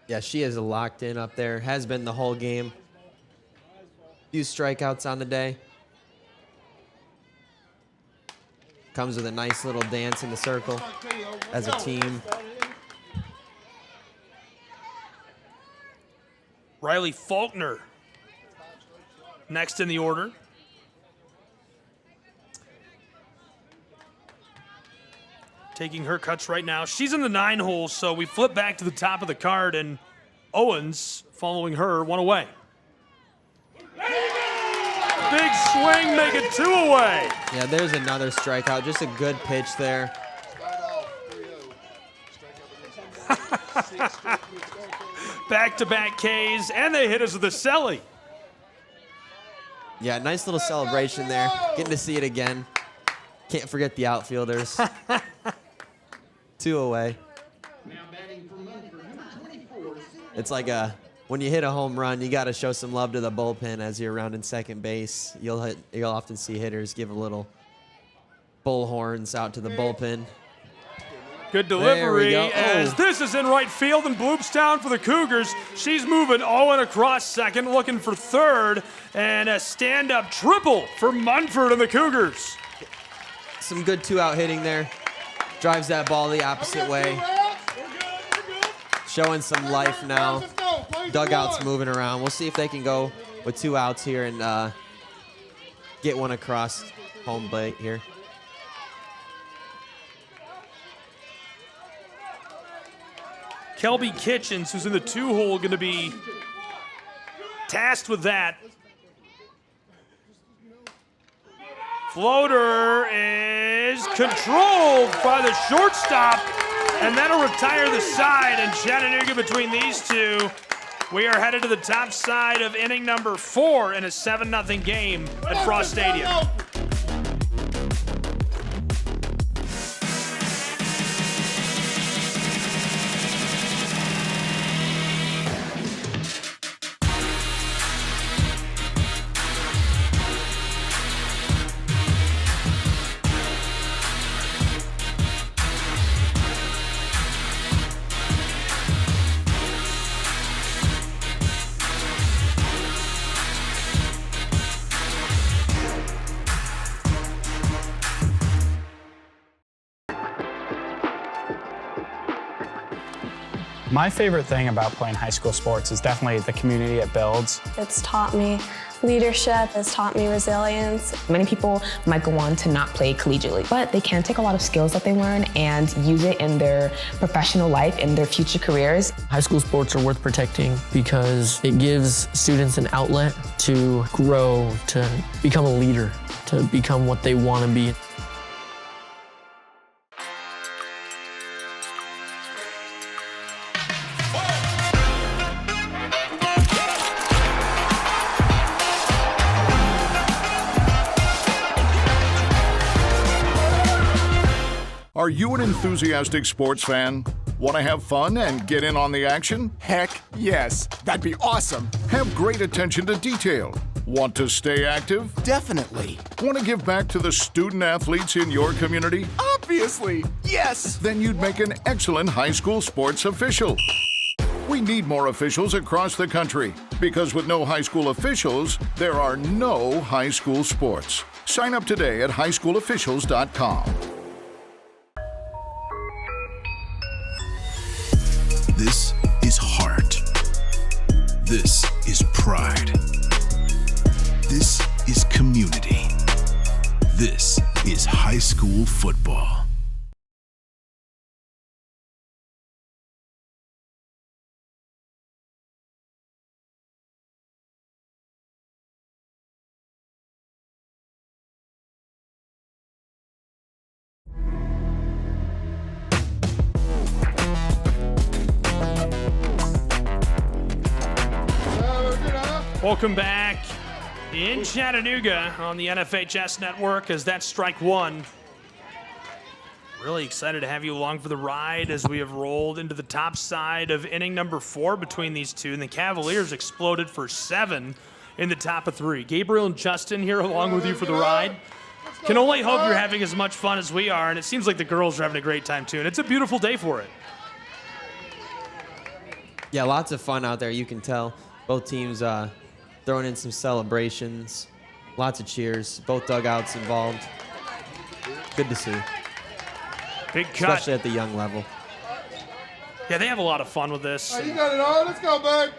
Yeah, she is locked in up there. Has been the whole game. Few strikeouts on the day. Comes with a nice little dance in the circle as a team. Riley Faulkner next in the order. Taking her cuts right now. She's in the 9 hole, so we flip back to the top of the card, and Owens following her 1 away. Big swing, make it 2 away. Yeah, there's another strikeout. Just a good pitch there. Back-to-back Ks, and they hit us with a celly. Yeah, nice little celebration there. Getting to see it again. Can't forget the outfielders. 2 away. It's like when you hit a home run, you got to show some love to the bullpen as you're around in second base. You'll often see hitters give a little bullhorns out to the bullpen. Good delivery as this is in right field and Bloomstown for the Cougars. She's moving Owen across second, looking for third, and a stand-up triple for Munford and the Cougars. Some good 2-out hitting there. Drives that ball the opposite way. Showing some life now. Dugout's moving around. We'll see if they can go with 2 outs here and get one across home plate here. Kelby Kitchens, who's in the 2 hole, going to be tasked with that. Floater is controlled by the shortstop, and that'll retire the side. And Chattanooga, between these two, we are headed to the top side of inning number 4 in a 7-0 game at Frost Stadium. My favorite thing about playing high school sports is definitely the community it builds. It's taught me leadership, it's taught me resilience. Many people might go on to not play collegiately, but they can take a lot of skills that they learn and use it in their professional life, in their future careers. High school sports are worth protecting because it gives students an outlet to grow, to become a leader, to become what they want to be. Are you an enthusiastic sports fan? Want to have fun and get in on the action? Heck yes, that'd be awesome. Have great attention to detail. Want to stay active? Definitely. Want to give back to the student athletes in your community? Obviously, yes. Then you'd make an excellent high school sports official. We need more officials across the country because with no high school officials, there are no high school sports. Sign up today at highschoolofficials.com. This is heart. This is pride. This is community. This is high school football. Welcome back in Chattanooga on the NFHS network as that's strike one. Really excited to have you along for the ride as we have rolled into the top side of inning number 4 between these two, and the Cavaliers exploded for 7 in the top of 3. Gabriel and Justin here along with you for the ride. Can only hope you're having as much fun as we are, and it seems like the girls are having a great time too, and it's a beautiful day for it. Yeah, lots of fun out there, you can tell. Both teams throwing in some celebrations, lots of cheers, both dugouts involved. Good to see. Big cut. Especially at the young level. Yeah, they have a lot of fun with this. You got it all. Let's go, bud.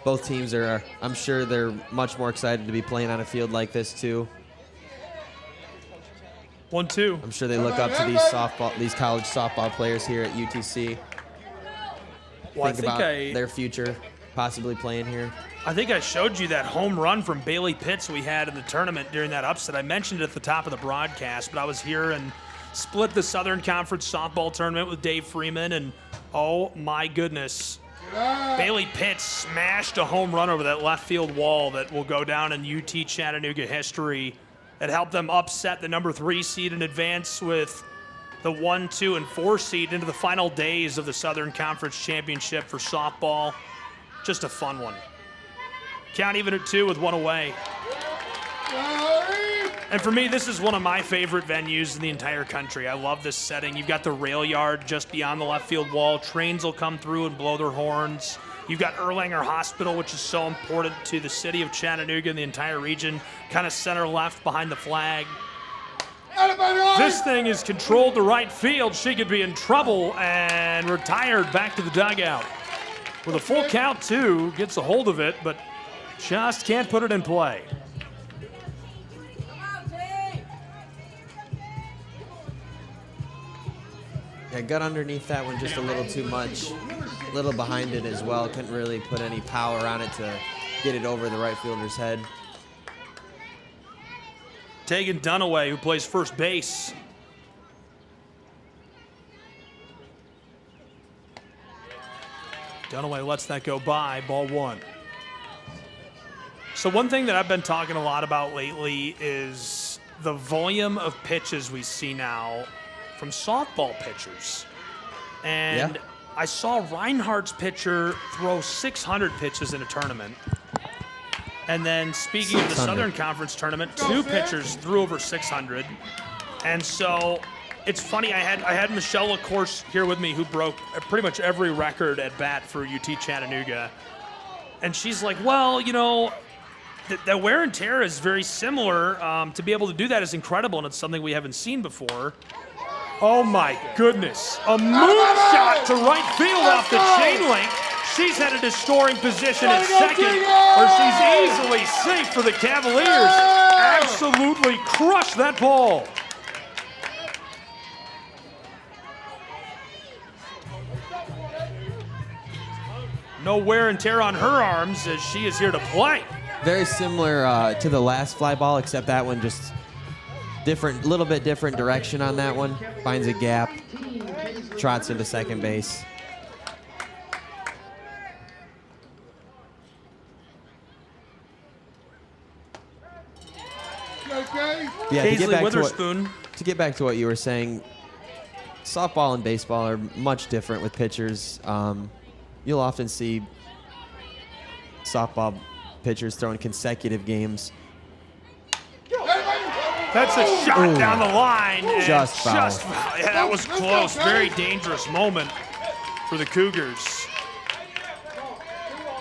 Both teams are, I'm sure they're much more excited to be playing on a field like this too. 1-2. I'm sure they look up to these college softball players here at UTC. Well, Think about their future possibly playing here. I think I showed you that home run from Bailey Pitts we had in the tournament during that upset. I mentioned it at the top of the broadcast, but I was here and split the Southern Conference softball tournament with Dave Freeman, and oh my goodness, Bailey Pitts smashed a home run over that left field wall that will go down in UT Chattanooga history. It helped them upset the number 3 seed and advance with the 1, 2, and 4 seed into the final days of the Southern Conference Championship for softball. Just a fun one. Count even at 2 with 1 away. And for me, this is one of my favorite venues in the entire country. I love this setting. You've got the rail yard just beyond the left field wall. Trains will come through and blow their horns. You've got Erlanger Hospital, which is so important to the city of Chattanooga and the entire region, kind of center left behind the flag. This thing is controlled to right field. She could be in trouble and retired back to the dugout. With a full count, too, gets a hold of it, but just can't put it in play. Yeah, got underneath that one just a little too much. A little behind it as well. Couldn't really put any power on it to get it over the right fielder's head. Tegan Dunaway, who plays first base. Dunaway lets that go by, ball 1. So one thing that I've been talking a lot about lately is the volume of pitches we see now from softball pitchers. And I saw Reinhardt's pitcher throw 600 pitches in a tournament. And then speaking of the Southern Conference tournament, 2 pitchers threw over 600. And so it's funny, I had Michelle LaCourse here with me, who broke pretty much every record at bat for UT Chattanooga. And she's like, well, you know, the wear and tear is very similar. To be able to do that is incredible, and it's something we haven't seen before. Oh my goodness. A moonshot to right field off the chain link. She's headed to scoring position at second, where she's easily safe for the Cavaliers. Absolutely crushed that ball. No wear and tear on her arms as she is here to play. Very similar to the last fly ball, except that one just different, little bit different direction on that one. Finds a gap, trots into second base. Yeah, to get back to what you were saying, softball and baseball are much different with pitchers. You'll often see softball pitchers throwing consecutive games. That's a shot down the line. Just foul. Yeah, that was close. Very dangerous moment for the Cougars.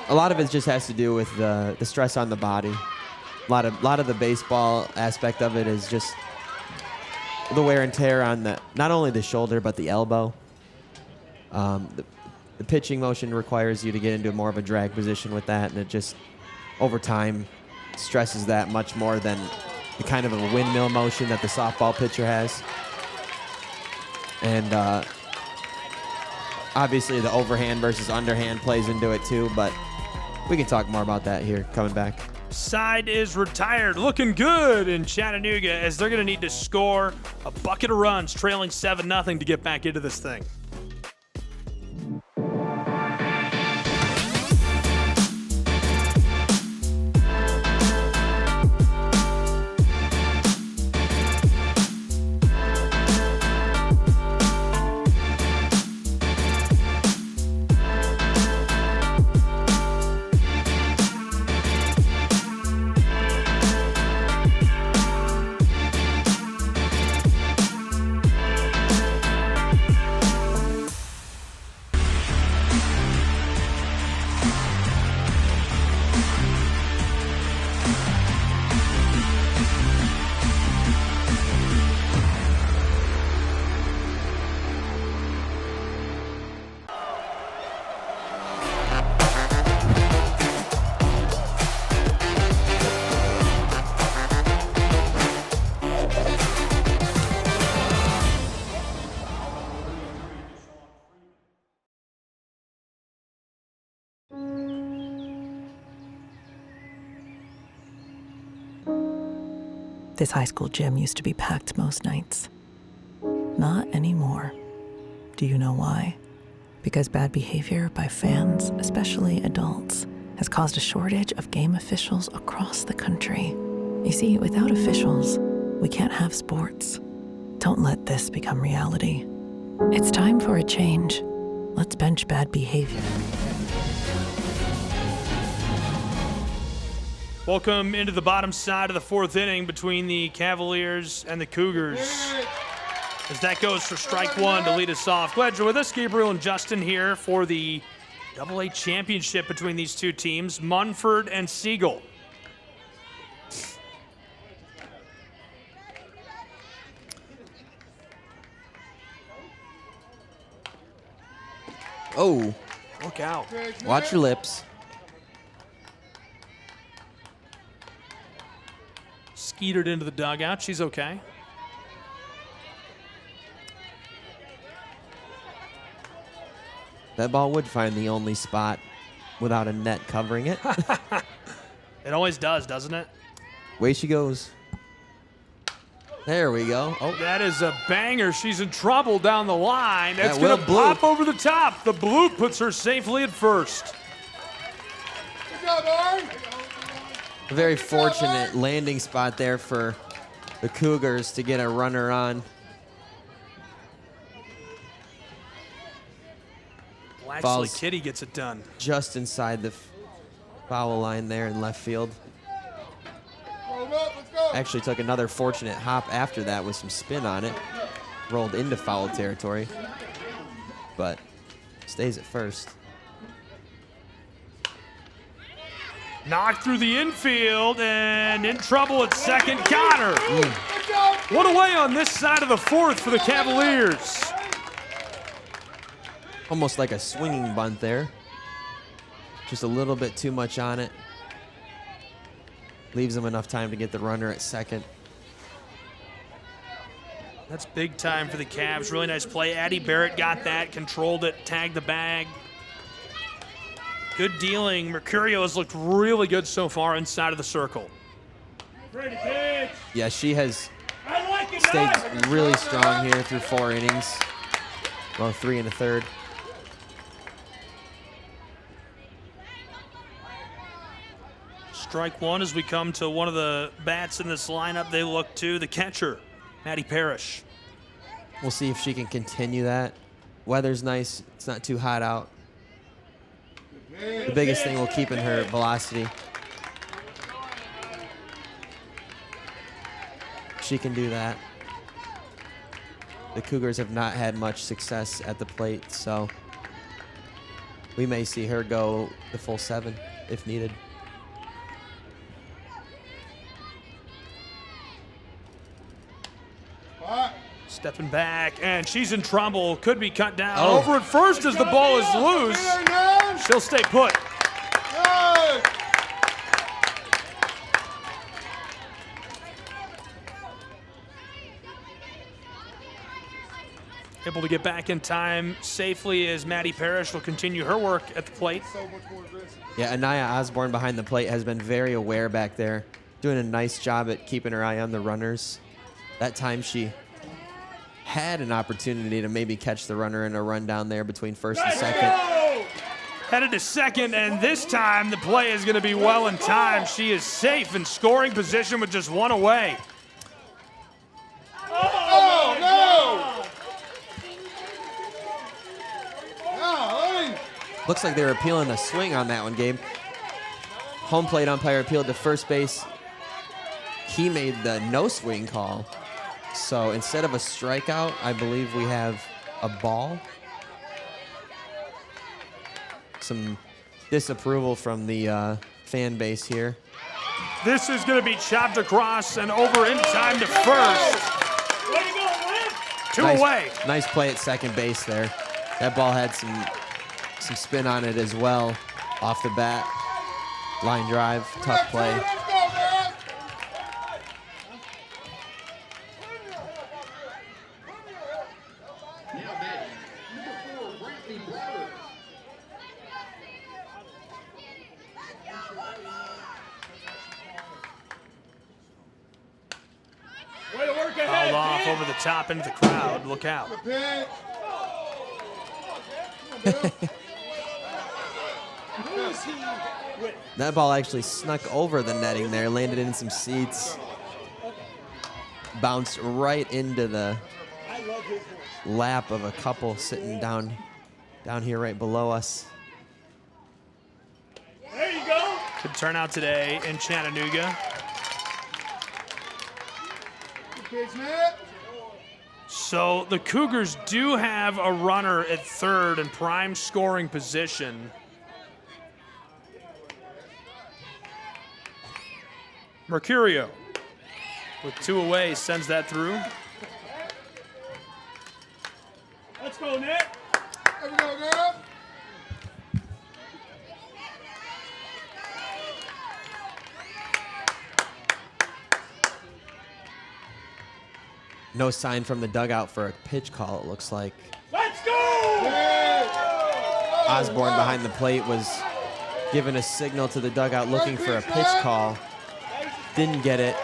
A lot of it just has to do with the stress on the body. A lot of the baseball aspect of it is just the wear and tear on not only the shoulder but the elbow. The pitching motion requires you to get into more of a drag position with that, and it just over time stresses that much more than the kind of a windmill motion that the softball pitcher has. And obviously the overhand versus underhand plays into it too, but we can talk more about that here coming back. Side is retired, looking good in Chattanooga as they're going to need to score a bucket of runs, trailing 7-0 to get back into this thing. This high school gym used to be packed most nights. Not anymore. Do you know why? Because bad behavior by fans, especially adults, has caused a shortage of game officials across the country. You see, without officials, we can't have sports. Don't let this become reality. It's time for a change. Let's bench bad behavior. Welcome into the bottom side of the fourth inning between the Cavaliers and the Cougars. As that goes for strike one to lead us off. Glad you're with us. Gabriel and Justin here for the AA championship between these two teams, Munford and Siegel. Oh. Look out. Watch your lips. Skeetered into the dugout. She's okay. That ball would find the only spot without a net covering it. It always does, doesn't it? Way she goes. There we go. Oh, that is a banger. She's in trouble down the line. That's will going to pop over the top. The bloop puts her safely at first. Good job, Ari. A very fortunate landing spot there for the Cougars to get a runner on. Actually, Kitty gets it done. Just inside the foul line there in left field. Actually took another fortunate hop after that with some spin on it. Rolled into foul territory, but stays at first. Knocked through the infield and in trouble at second. Got her. One away on this side of the fourth for the Cavaliers. Almost like a swinging bunt there. Just a little bit too much on it. Leaves them enough time to get the runner at second. That's big time for the Cavs. Really nice play. Addie Barrett got that, controlled it, tagged the bag. Good dealing. Mercurio has looked really good so far inside of the circle. Yeah, she has stayed really strong here through 4 innings. Well, 3 1/3. Strike one as we come to one of the bats in this lineup they look to, the catcher, Maddie Parrish. We'll see if she can continue that. Weather's nice. It's not too hot out. The biggest thing will keep in her velocity. She can do that. The Cougars have not had much success at the plate, so we may see her go the full 7 if needed. Stepping back, and she's in trouble. Could be cut down. Over at first as the ball is loose. She'll stay put. Able to get back in time safely as Maddie Parrish will continue her work at the plate. Yeah, Anaya Osborne behind the plate has been very aware back there, doing a nice job at keeping her eye on the runners. That time she had an opportunity to maybe catch the runner in a run down there between first and second. Headed to second, and this time the play is going to be well in time. She is safe in scoring position with just 1 away. Oh, no! Looks like they were appealing the swing on that one, Gabe. Home plate umpire appealed to first base. He made the no swing call. So instead of a strikeout, I believe we have a ball. Some disapproval from the fan base here. This is going to be chopped across and over in time to first. Two away. Nice play at second base there. That ball had some spin on it as well off the bat. Line drive, tough play. Fouled off over the top into the crowd. Look out. That ball actually snuck over the netting there, landed in some seats. Bounced right into the lap of a couple sitting down here right below us. There you go. Good turnout today in Chattanooga. So the Cougars do have a runner at third in prime scoring position. Mercurio, with 2 away, sends that through. Let's go, Nick. There we go, girl. No sign from the dugout for a pitch call, it looks like. Let's go! Osborne behind the plate was giving a signal to the dugout looking for a pitch call. Didn't get it.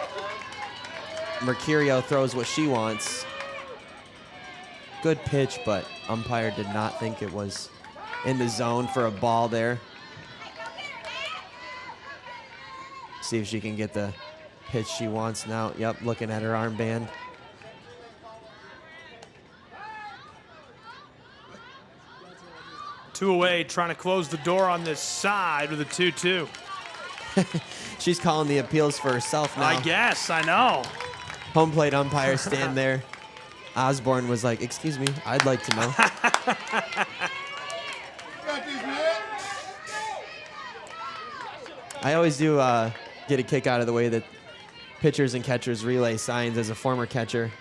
Mercurio throws what she wants. Good pitch, but umpire did not think it was in the zone for a ball there. See if she can get the pitch she wants now. Yep, looking at her armband. Two away, trying to close the door on this side with a 2-2. She's calling the appeals for herself now. I guess, I know. Home plate umpire stand there. Osborne was like, excuse me, I'd like to know. I always do get a kick out of the way that pitchers and catchers relay signs as a former catcher,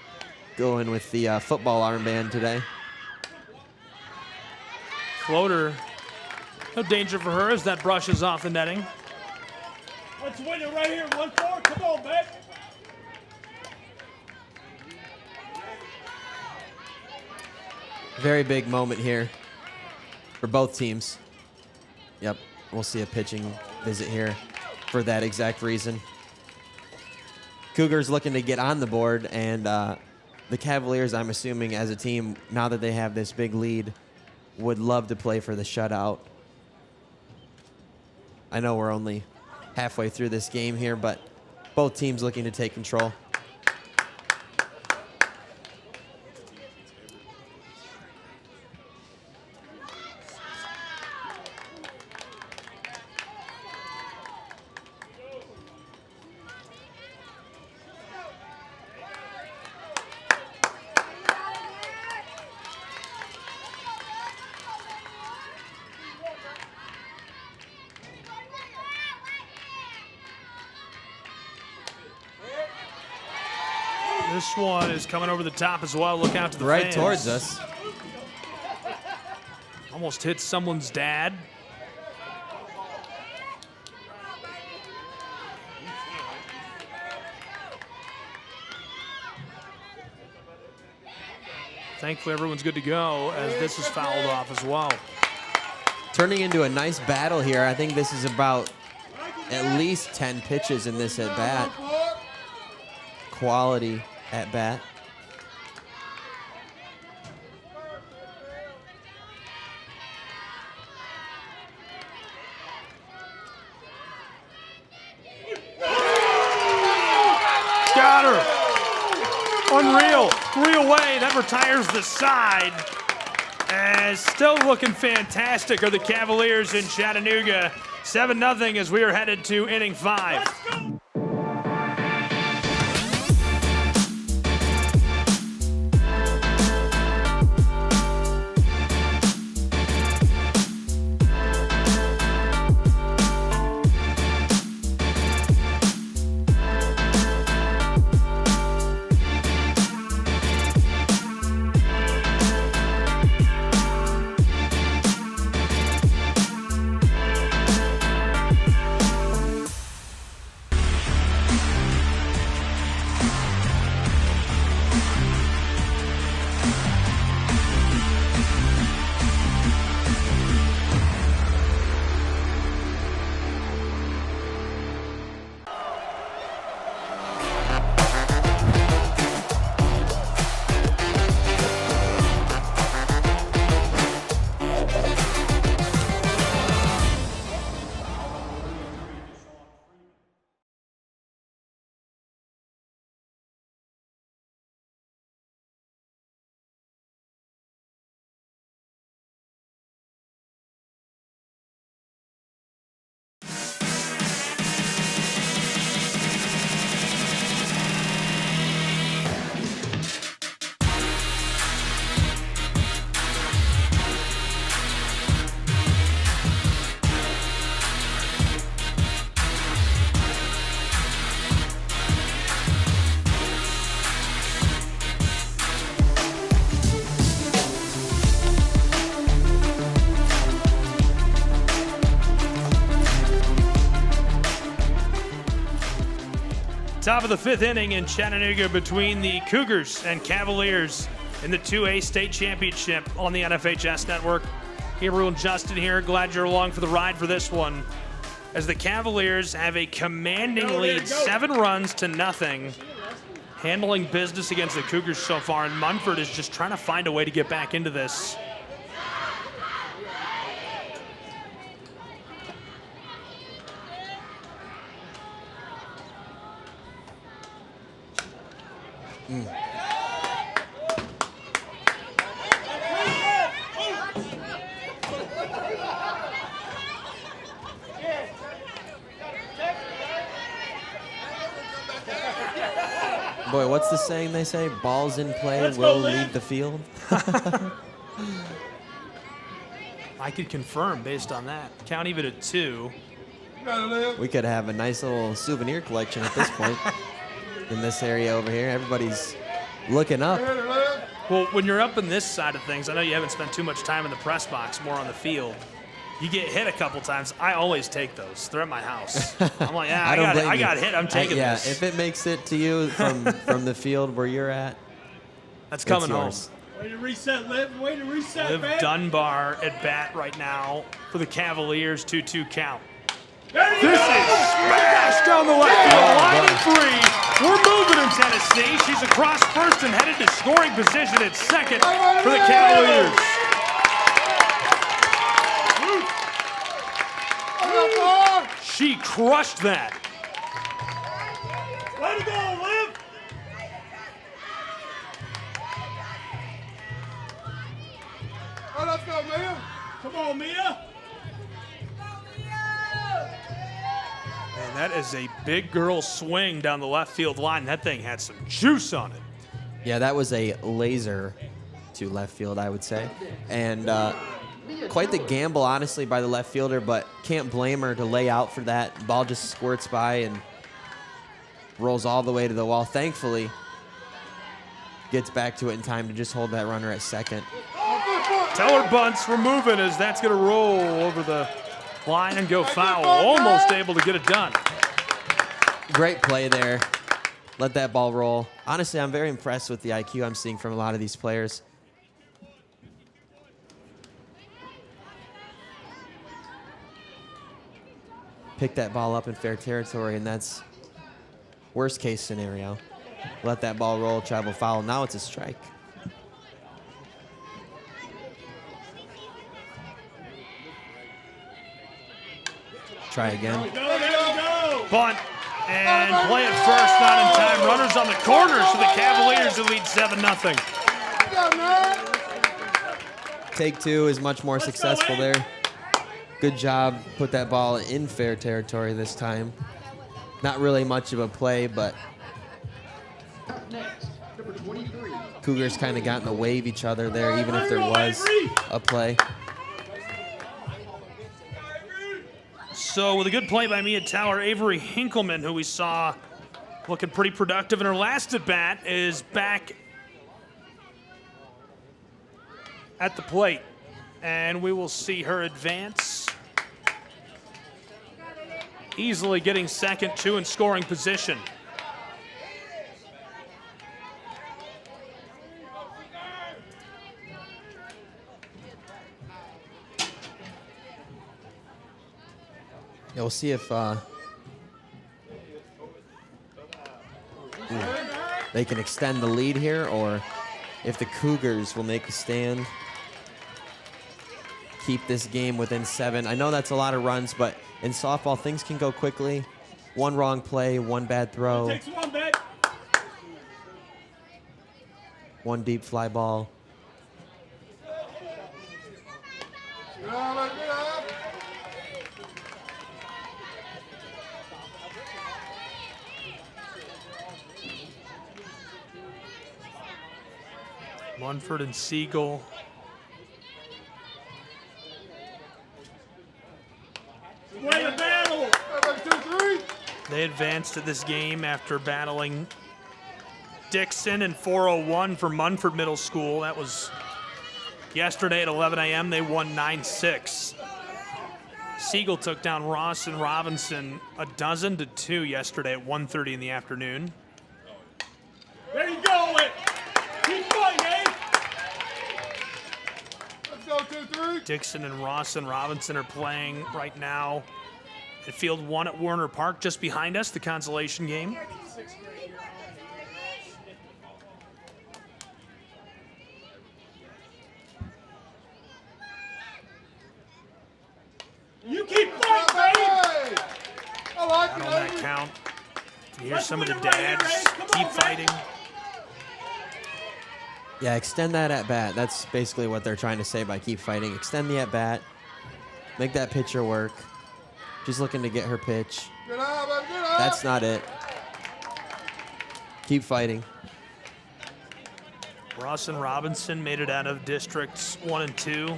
going with the football armband today. Floater, no danger for her as that brushes off the netting. Let's win it right here. 1-4. Come on, babe. Very big moment here for both teams. Yep, we'll see a pitching visit here for that exact reason. Cougars looking to get on the board, and the Cavaliers, I'm assuming, as a team, now that they have this big lead, would love to play for the shutout. I know we're only halfway through this game here, but both teams looking to take control. This one is coming over the top as well. Look out to the right fans. Towards us. Almost hit someone's dad. Thankfully, everyone's good to go as this is fouled off as well. Turning into a nice battle here. I think this is about at least 10 pitches in this at bat. Quality at bat. Got her. Unreal. 3 away. That retires the side. And still looking fantastic are the Cavaliers in Chattanooga. 7-0 as we are headed to inning 5. Top of the 5th inning in Chattanooga between the Cougars and Cavaliers in the 2A state championship on the NFHS network. Gabriel and Justin here. Glad you're along for the ride for this one. As the Cavaliers have a commanding lead, 7 runs to nothing. Handling business against the Cougars so far, and Munford is just trying to find a way to get back into this. Boy, what's the saying they say? Balls in play will leave the field. I could confirm based on that. Count even at 2. We could have a nice little souvenir collection at this point. in this area over here. Everybody's looking up. Well, when you're up in this side of things, I know you haven't spent too much time in the press box, more on the field. You get hit a couple times. I always take those. They're at my house. I'm like, yeah, I got hit. I'm taking this. Yeah, if it makes it to you from the field where you're at, that's coming home. Way to reset, Liv. Way to reset, Liv man. Dunbar at bat right now for the Cavaliers, 2-2 count. This is smashed down the left field, line and three. We're moving in Tennessee. She's across first and headed to scoring position at second for the Cavaliers. She crushed that. Way to go, Liv. Oh, let's go, Mia. Come on, Mia. Man, that is a big girl swing down the left field line. That thing had some juice on it. yeah, that was a laser to left field, I would say. And quite the gamble, honestly, by the left fielder, but can't blame her to lay out for that. Ball just squirts by and rolls all the way to the wall. Thankfully, gets back to it in time to just hold that runner at second. Teller bunts. We're moving as that's going to roll over the line and go foul. Almost able to get it done. Great play there. Let that ball roll. Honestly, I'm very impressed with the IQ I'm seeing from a lot of these players. Pick that ball up in fair territory, and that's worst case scenario. Let that ball roll, travel foul. Now it's a strike. Try again. Bunt and play it first, not in time. Runners on the corners for the Cavaliers who lead 7-0. Take two is much more successful there. Good job. Put that ball in fair territory this time. Not really much of a play, but Cougars kind of got in the way of each other there, even if there was a play. So with a good play by Mia Tower, Avery Hinkleman, who we saw looking pretty productive in her last at-bat, is back at the plate. And we will see her advance. Easily getting second, two in scoring position. Yeah, we'll see if they can extend the lead here, or if the Cougars will make a stand. Keep this game within 7. I know that's a lot of runs, but in softball, things can go quickly. One wrong play, one bad throw. Takes one, babe. One deep fly ball. Munford and Siegel. Way to battle. 2-3. They advanced to this game after battling Dixon in 401 for Munford Middle School. That was yesterday at 11 a.m. They won 9-6. Siegel took down Ross and Robinson 12-2 yesterday at 1:30 in the afternoon. There you go, Liv. Keep fighting, eh? Let's go, 2-3. Dixon and Ross and Robinson are playing right now at Field 1 at Warner Park, just behind us, the consolation game. You keep fighting, baby. I like Out it, on that Avery. count. You hear some of the dads keep fighting. Yeah, extend that at bat. That's basically what they're trying to say by keep fighting. Extend the at bat. Make that pitcher work. She's looking to get her pitch. Get out, baby, get out. That's not it. Keep fighting. Ross and Robinson made it out of districts 1 and 2.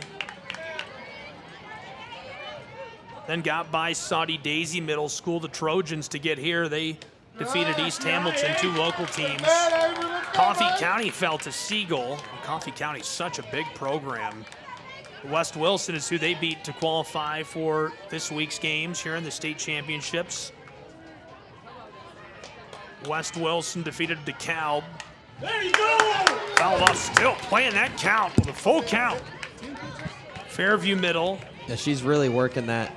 Then got by Saudi Daisy Middle School, the Trojans, to get here. They defeated East Hamilton, 2 local teams. Coffee County fell to Siegel. Coffee County's such a big program. West Wilson is who they beat to qualify for this week's games here in the state championships. West Wilson defeated DeKalb. There you go! Fouled off, still playing that count with a full count. Fairview Middle. Yeah, she's really working that.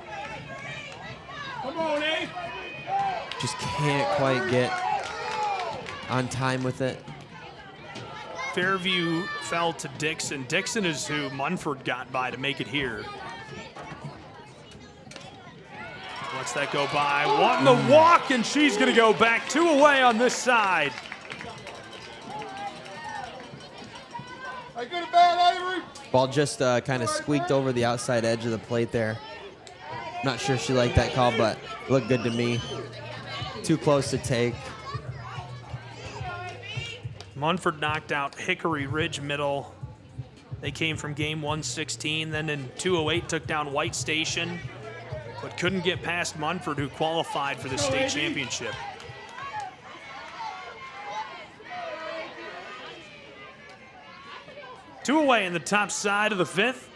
Come on, eh? Just can't quite get on time with it. Fairview fell to Dixon. Dixon is who Munford got by to make it here. Lets that go by. Wanting the walk, and she's going to go back 2 away on this side. I got a bad Ivory. Ball just kind of squeaked over the outside edge of the plate there. Not sure she liked that call, but looked good to me. Too close to take. Munford knocked out Hickory Ridge Middle. They came from game 116, then in 208 took down White Station, but couldn't get past Munford, who qualified for the state championship. Two away in the top side of the 5th.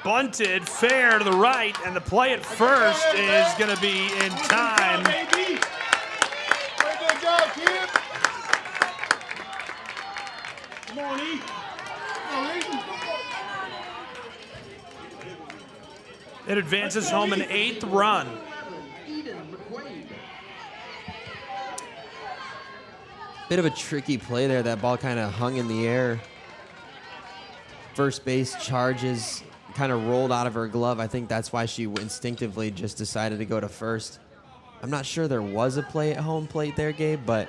Bunted, fair to the right, and the play at first is going to be in time. Come on, E. It advances home an 8th run. Bit of a tricky play there. That ball kind of hung in the air. First base charges, kind of rolled out of her glove. I think that's why she instinctively just decided to go to first. I'm not sure there was a play at home plate there, Gabe, but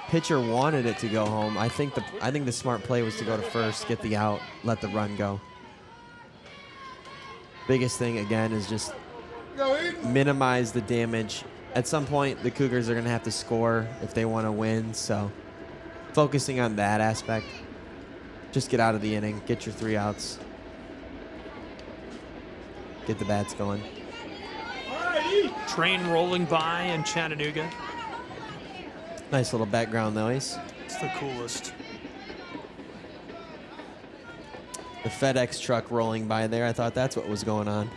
pitcher wanted it to go home. I think the smart play was to go to first, get the out, let the run go. Biggest thing again is just minimize the damage. At some point, the Cougars are going to have to score if they want to win, so focusing on that aspect. Just get out of the inning, get your 3 outs, get the bats going. Train rolling by in Chattanooga. Nice little background noise. It's the coolest. The FedEx truck rolling by there. I thought that's what was going on.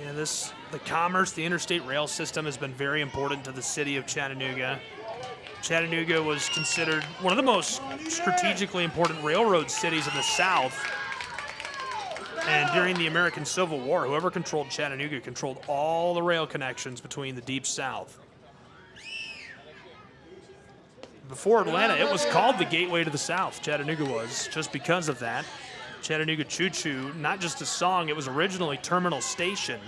Yeah, the commerce, the interstate rail system has been very important to the city of Chattanooga. Chattanooga was considered one of the most strategically important railroad cities in the South. And during the American Civil War, whoever controlled Chattanooga controlled all the rail connections between the Deep South. Before Atlanta, it was called the Gateway to the South. Chattanooga was, just because of that. Chattanooga Choo Choo, not just a song, it was originally Terminal Station.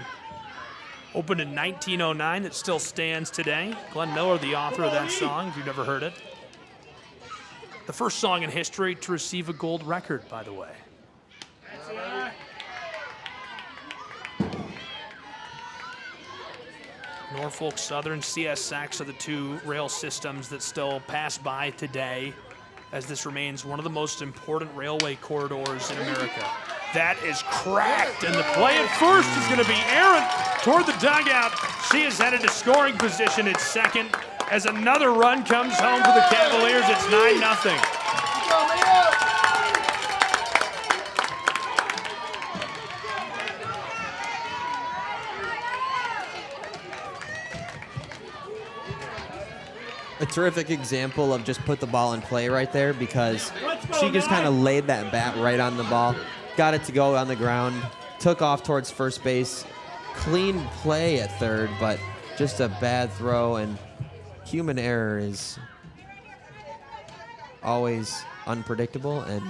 Opened in 1909, it still stands today. Glenn Miller, the author of that song, if you've never heard it. The first song in history to receive a gold record, by the way. Norfolk Southern, CSX are the 2 rail systems that still pass by today, as this remains one of the most important railway corridors in America. That is cracked, and the play at first is going to be errant toward the dugout. She is headed to scoring position at second as another run comes home for the Cavaliers. It's 9-0. A terrific example of just put the ball in play right there, because she just kind of laid that bat right on the ball, got it to go on the ground, took off towards first base. Clean play at third, but just a bad throw, and human error is always unpredictable, and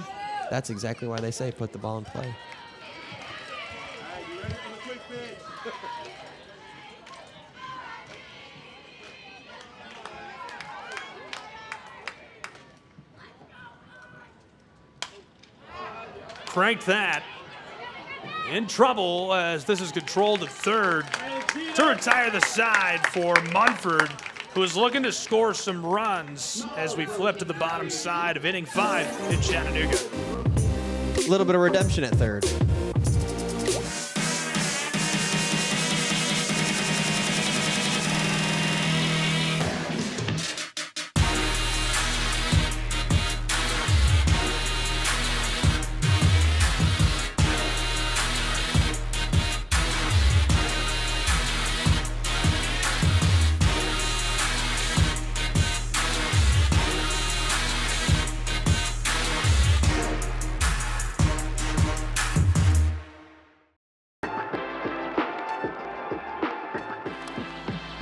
that's exactly why they say put the ball in play. Cranked that. In trouble as this is controlled at third to retire the side for Munford, who is looking to score some runs as we flip to the bottom side of inning 5 in Chattanooga. A little bit of redemption at third.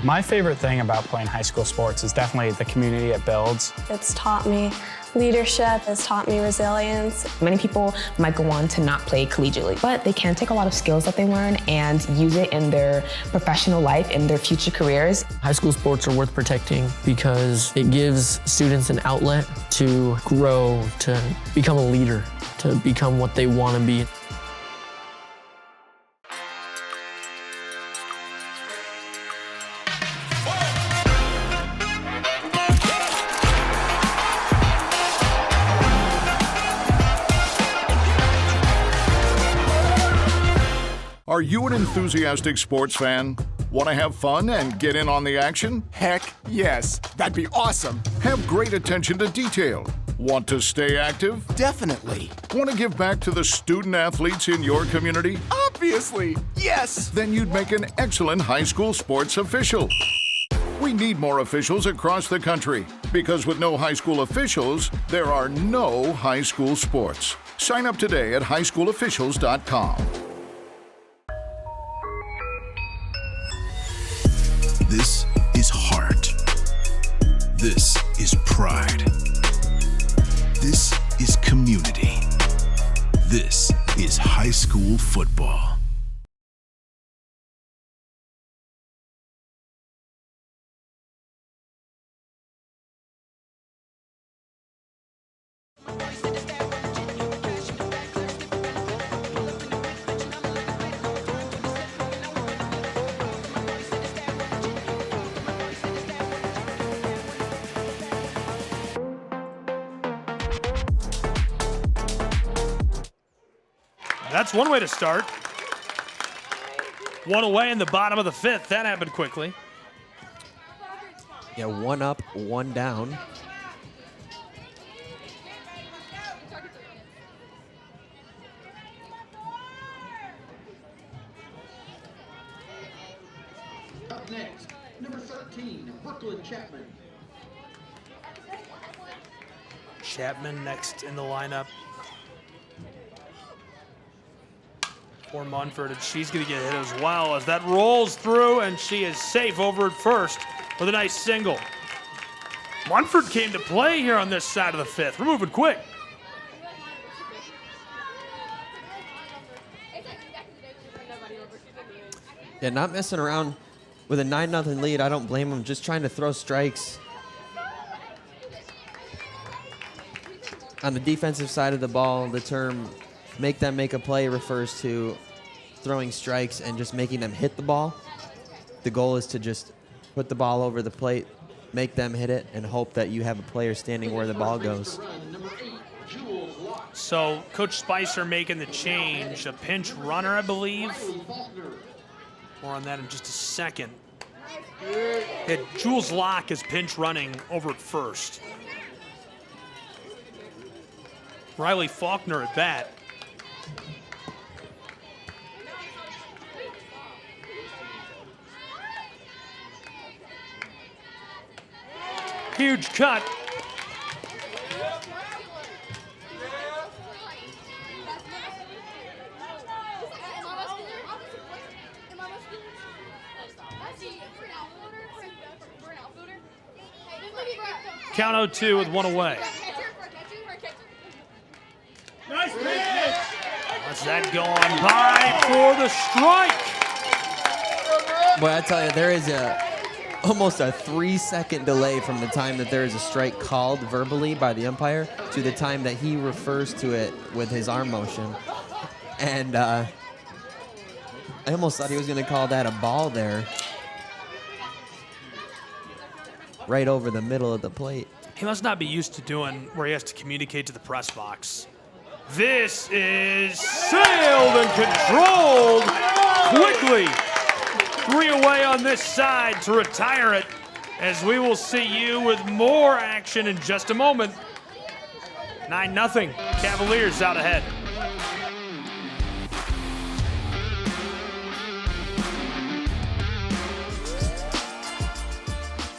My favorite thing about playing high school sports is definitely the community it builds. It's taught me leadership, it's taught me resilience. Many people might go on to not play collegiately, but they can take a lot of skills that they learn and use it in their professional life, in their future careers. High school sports are worth protecting because it gives students an outlet to grow, to become a leader, to become what they want to be. Are you an enthusiastic sports fan? Want to have fun and get in on the action? Heck yes. That'd be awesome. Have great attention to detail. Want to stay active? Definitely. Want to give back to the student athletes in your community? Obviously. Yes. Then you'd make an excellent high school sports official. We need more officials across the country because with no high school officials, there are no high school sports. Sign up today at highschoolofficials.com. This is heart. This is pride. This is community. This is high school football. That's one way to start. One away in the bottom of the fifth. That happened quickly. Yeah, one up, one down. Up next, number 13, Brooklyn Chapman. Chapman next in the lineup. For Munford, and she's going to get hit as well as that rolls through, and she is safe over at first with a nice single. Munford came to play here on this side of the fifth. We're moving quick. Yeah, not messing around with a 9-0 lead. I don't blame him. Just trying to throw strikes. On the defensive side of the ball, the term make them make a play refers to throwing strikes and just making them hit the ball. The goal is to just put the ball over the plate, make them hit it, and hope that you have a player standing where the ball goes. So Coach Spicer making the change, a pinch runner, I believe. More on that in just a second. Yeah, Jules Locke is pinch running over at first. Riley Faulkner at bat. Huge cut. Count 0-2 with one away. Nice pitch! That's that going by for the strike. Boy, I tell you, there is almost a 3-second delay from the time that there is a strike called verbally by the umpire to the time that he refers to it with his arm motion. And I almost thought he was going to call that a ball there. Right over the middle of the plate. He must not be used to doing where he has to communicate to the press box. This is sailed and controlled quickly. 3 away on this side to retire it, as we will see you with more action in just a moment. 9-0, Cavaliers out ahead.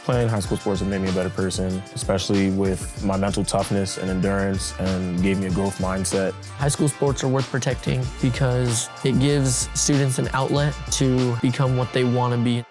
Playing high school sports has made me a better person, especially with my mental toughness and endurance, and gave me a growth mindset. High school sports are worth protecting because it gives students an outlet to become what they want to be.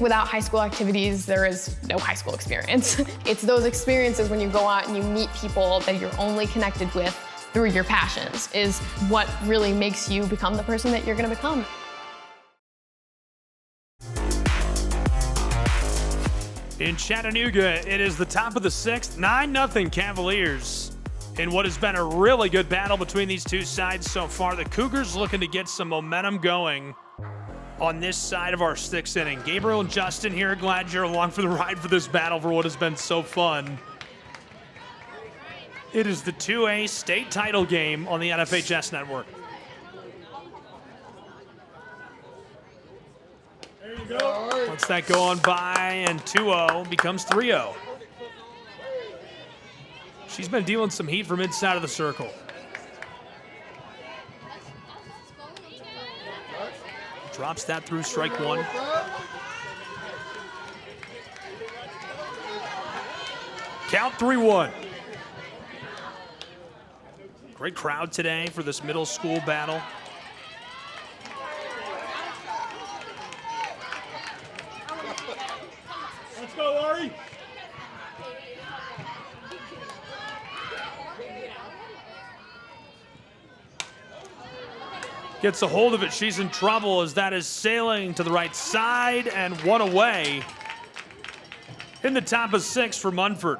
without high school activities, there is no high school experience. It's those experiences when you go out and you meet people that you're only connected with through your passions is what really makes you become the person that you're going to become. In Chattanooga, it is the top of the sixth, 9-0 Cavaliers. In what has been a really good battle between these two sides so far, the Cougars looking to get some momentum going on this side of our sixth inning. Gabriel and Justin here, glad you're along for the ride for this battle for what has been so fun. It is the 2A state title game on the NFHS network. Lets that go on by, and 2-0 becomes 3-0. She's been dealing some heat from inside of the circle. Drops that through strike one. Count 3-1. Great crowd today for this middle school battle. Let's go, Laurie. Gets a hold of it. She's in trouble as that is sailing to the right side and one away. In the top of six for Munford.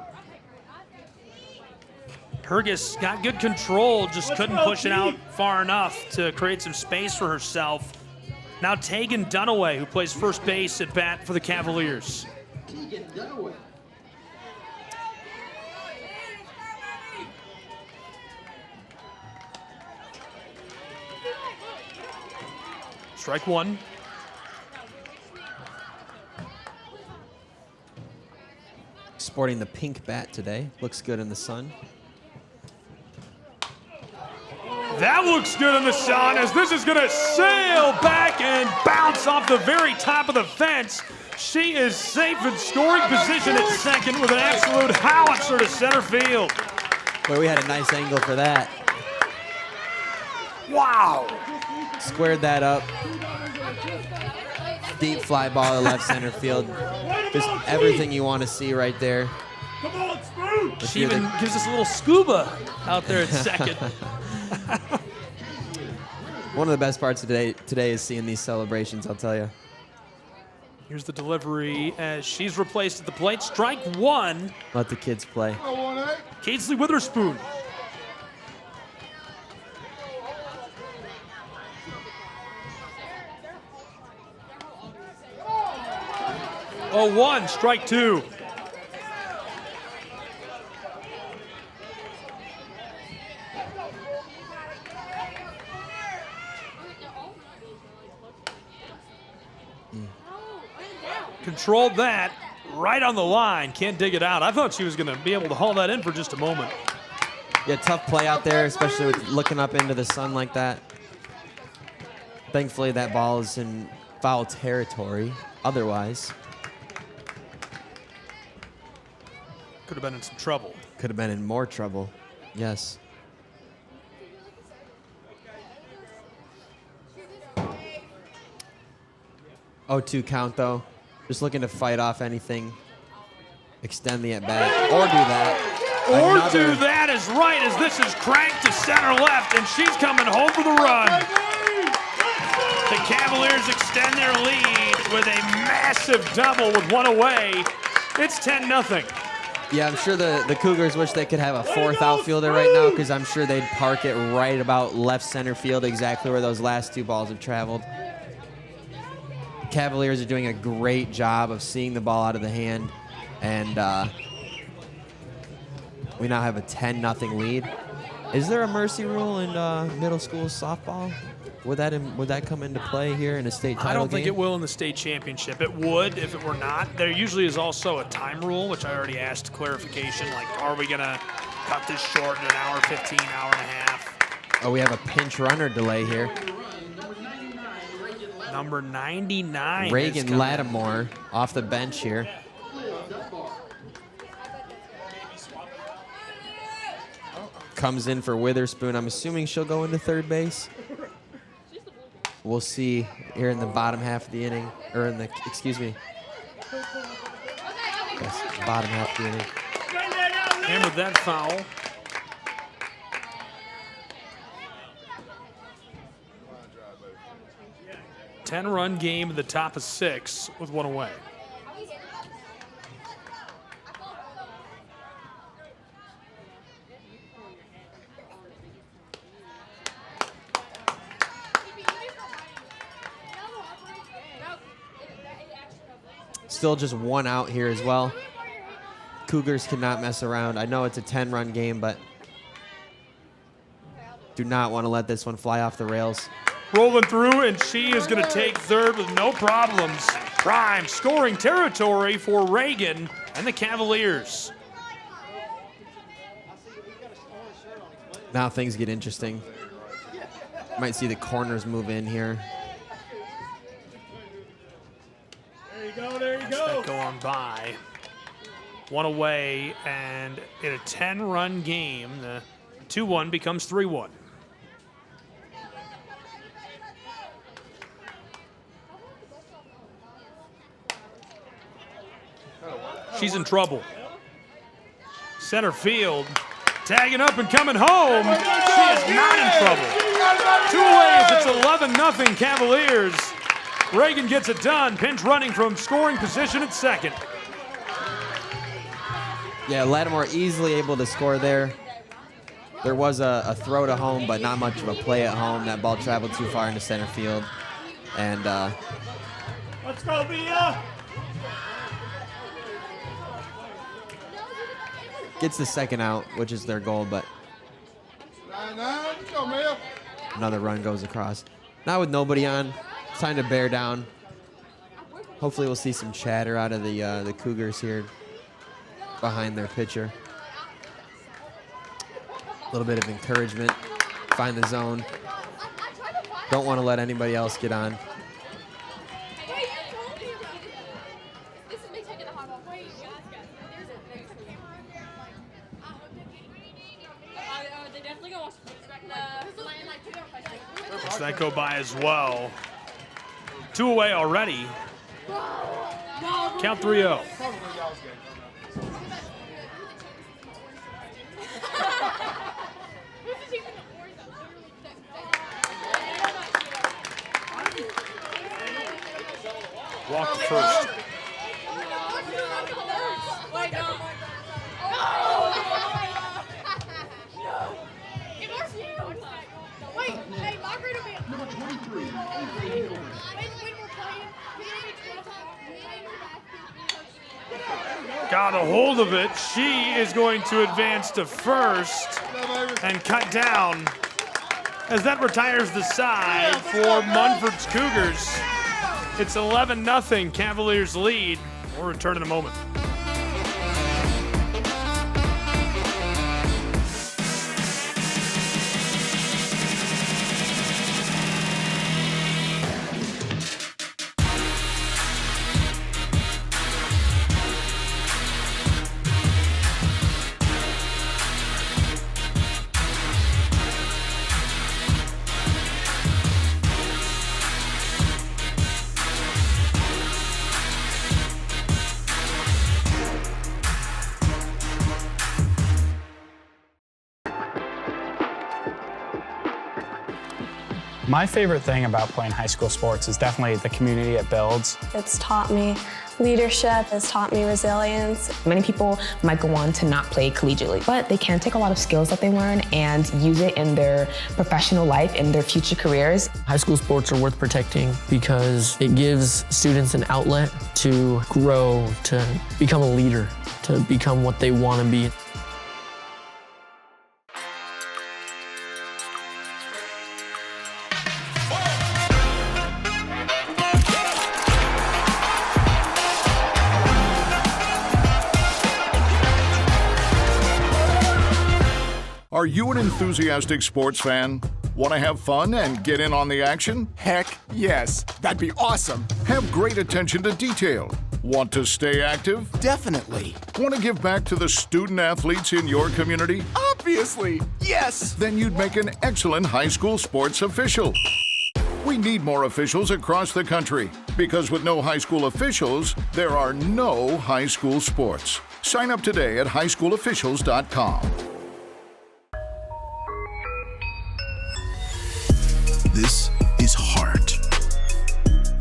Hergis got good control, just couldn't push it out far enough to create some space for herself. Now Tegan Dunaway, who plays first base at bat for the Cavaliers. Tegan Dunaway. Strike one. Sporting the pink bat today. Looks good in the sun. That looks good in the sun as this is going to sail back and bounce off the very top of the fence. She is safe in scoring position at second with an absolute howitzer to center field. Boy, we had a nice angle for that. Wow. Squared that up. Deep fly ball to left center field. Just everything you want to see right there. Come on, Spoon! She even gives us a little scuba out there at second. One of the best parts of today is seeing these celebrations, I'll tell you. Here's the delivery as she's replaced at the plate. Strike one. Let the kids play. Cadesley Witherspoon. Oh, 1, strike two. Controlled that right on the line. Can't dig it out. I thought she was going to be able to haul that in for just a moment. Yeah, tough play out there, especially with looking up into the sun like that. Thankfully, that ball is in foul territory. Otherwise, could have been in some trouble. Could have been in more trouble. Yes. Oh, 2 count though. Just looking to fight off anything. Extend the at-bat. Or do that. Or do that is right as this is cranked to center left and she's coming home for the run. The Cavaliers extend their lead with a massive double with one away. It's 10-0. Yeah, I'm sure the Cougars wish they could have a 4th outfielder right now because I'm sure they'd park it right about left center field, exactly where those last 2 balls have traveled. Cavaliers are doing a great job of seeing the ball out of the hand, and we now have a 10-0 lead. Is there a mercy rule in middle school softball? Would that come into play here in a state title game? I don't think it will in the state championship. It would if it were not. There usually is also a time rule, which I already asked clarification. Like, are we going to cut this short in an hour 15, hour and a half? Oh, we have a pinch runner delay here. Number 99. Reagan Lattimore off the bench here. Comes in for Witherspoon. I'm assuming she'll go into third base. We'll see here in the bottom half of the inning, or in the, excuse me, Guess bottom half of the inning. Hammered that foul. Ten-run game at the top of 6 with 1 away. Still just 1 out here as well. Cougars cannot mess around. I know it's a 10-run game, but do not want to let this one fly off the rails. Rolling through, and she is going to take third with no problems. Prime scoring territory for Reagan and the Cavaliers. Now things get interesting. Might see the corners move in here. There you go, there you Watch that go on by. 1 away, and in a 10-run game, the 2-1 becomes 3-1. She's in trouble. Center field, tagging up and coming home. She is not in trouble. 2 aways, it's 11-0 Cavaliers. Reagan gets it done. Pinch running from scoring position at second. Yeah, Lattimore easily able to score there. There was a throw to home, but not much of a play at home. That ball traveled too far into center field. And let's go, Via. gets the second out, which is their goal, but another run goes across. Now with nobody on, it's time to bear down. Hopefully we'll see some chatter out of the Cougars here behind their pitcher. A little bit of encouragement, find the zone. Don't want to let anybody else get on. Lets that go by as well. 2 away already. Count 3-0. Walk to first. Got a hold of it. She is going to advance to first and cut down as that retires the side for Munford's Cougars. It's 11-0 Cavaliers lead. We'll return in a moment. My favorite thing about playing high school sports is definitely the community it builds. It's taught me leadership, it's taught me resilience. Many people might go on to not play collegiately, but they can take a lot of skills that they learn and use it in their professional life, in their future careers. High school sports are worth protecting because it gives students an outlet to grow, to become a leader, to become what they want to be. Are you an enthusiastic sports fan? Want to have fun and get in on the action? Heck yes, that'd be awesome. Have great attention to detail. Want to stay active? Definitely. Want to give back to the student athletes in your community? Obviously, yes. Then you'd make an excellent high school sports official. We need more officials across the country because with no high school officials, there are no high school sports. Sign up today at highschoolofficials.com. This is heart.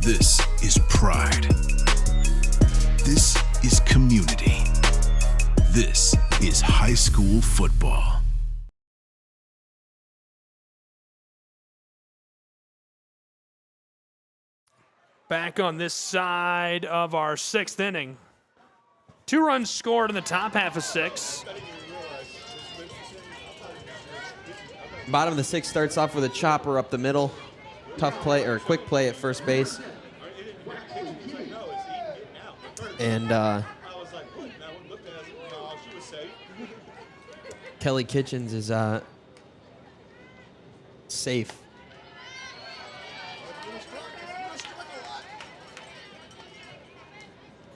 This is pride. This is community. This is high school football. Back on this side of our 6th inning. 2 runs scored in the top half of 6. Bottom of the 6th starts off with a chopper up the middle. Tough play, or quick play at first base. And Kelly Kitchens is safe.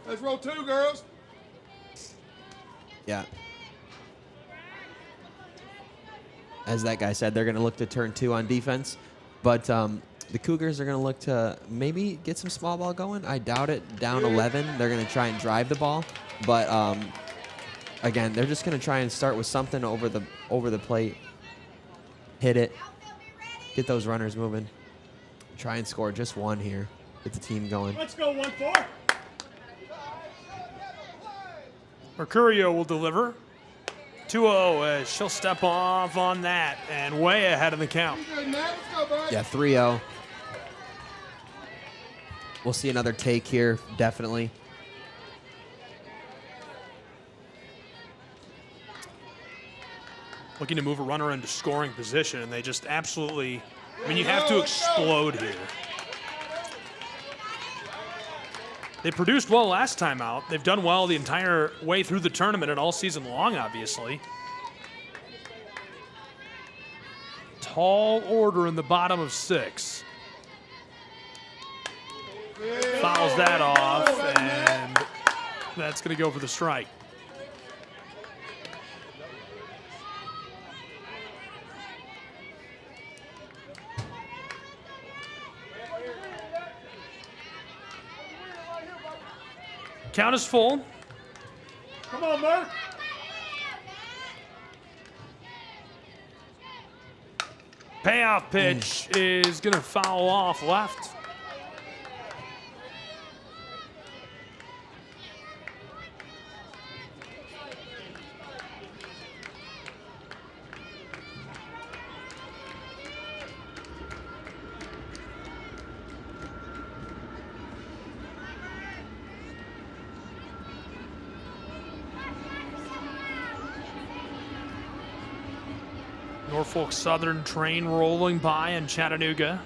Let's roll 2, girls. Yeah. As that guy said, they're going to look to turn 2 on defense. But the Cougars are going to look to maybe get some small ball going. I doubt it. Down 11, they're going to try and drive the ball. But, again, they're just going to try and start with something over the plate. Hit it. Get those runners moving. Try and score just 1 here. Get the team going. Let's go 1-4. Mercurio will deliver. 2-0 as she'll step off on that and way ahead of the count. Yeah, 3-0. We'll see another take here, definitely. Looking to move a runner into scoring position, and they just absolutely, I mean, you have to explode here. They produced well last time out. They've done well the entire way through the tournament and all season long, obviously. Tall order in the bottom of 6. Fouls that off, and that's going to go for the strike. Count is full. Come on, Merc. Payoff pitch is going to foul off left. Norfolk Southern train rolling by in Chattanooga.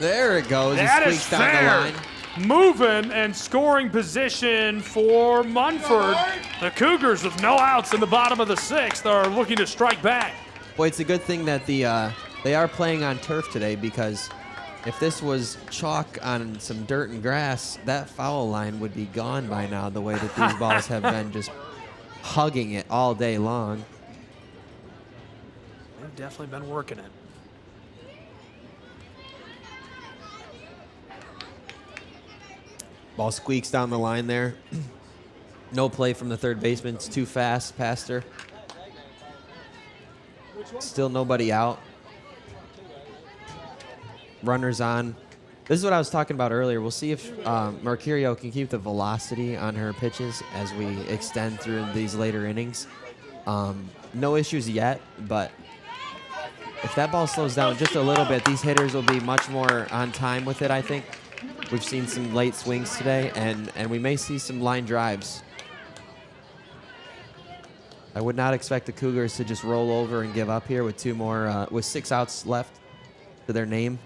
There it goes. That it is squeaks down fair. the line. Moving and scoring position for Munford. The Cougars with no outs in the bottom of the 6th are looking to strike back. Boy, it's a good thing that they are playing on turf today, because if this was chalk on some dirt and grass, that foul line would be gone by now, the way that these balls have been just hugging it all day long. They've definitely been working it. Ball squeaks down the line there. No play from the third baseman. It's too fast past her. Still nobody out. Runners on. This is what I was talking about earlier. We'll see if Mercurio can keep the velocity on her pitches as we extend through these later innings. No issues yet, but if that ball slows down just a little bit, these hitters will be much more on time with it, I think. We've seen some late swings today, and we may see some line drives. I would not expect the Cougars to just roll over and give up here with with 6 outs left to their name.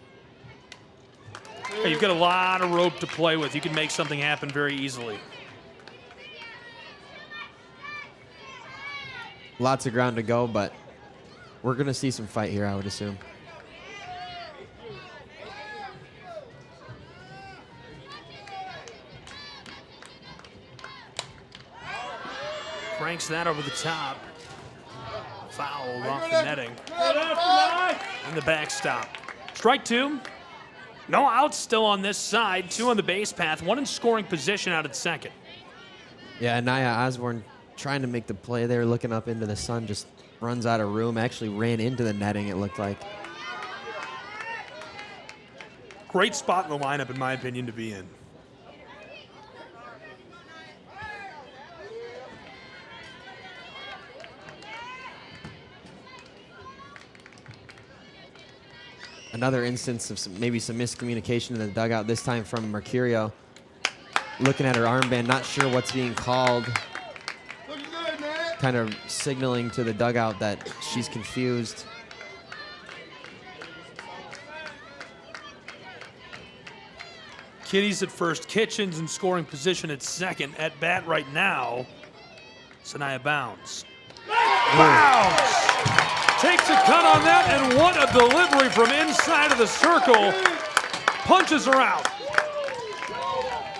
Hey, you've got a lot of rope to play with. You can make something happen very easily. Lots of ground to go, but we're going to see some fight here, I would assume. Cranks that over the top. Foul off the netting. And the backstop. Strike 2. No outs still on this side. 2 on the base path. 1 in scoring position out at second. Yeah, Naya Osborne trying to make the play there, looking up into the sun, just runs out of room. Actually ran into the netting, it looked like. Great spot in the lineup, in my opinion, to be in. Another instance of maybe some miscommunication in the dugout, this time from Mercurio. Looking at her armband, not sure what's being called. Kind of signaling to the dugout that she's confused. Kitties at first, Kitchens in scoring position at second. At bat right now, Sanaya Bounds. Bounds! Takes a cut on that, and what a delivery from inside of the circle. Punches her out.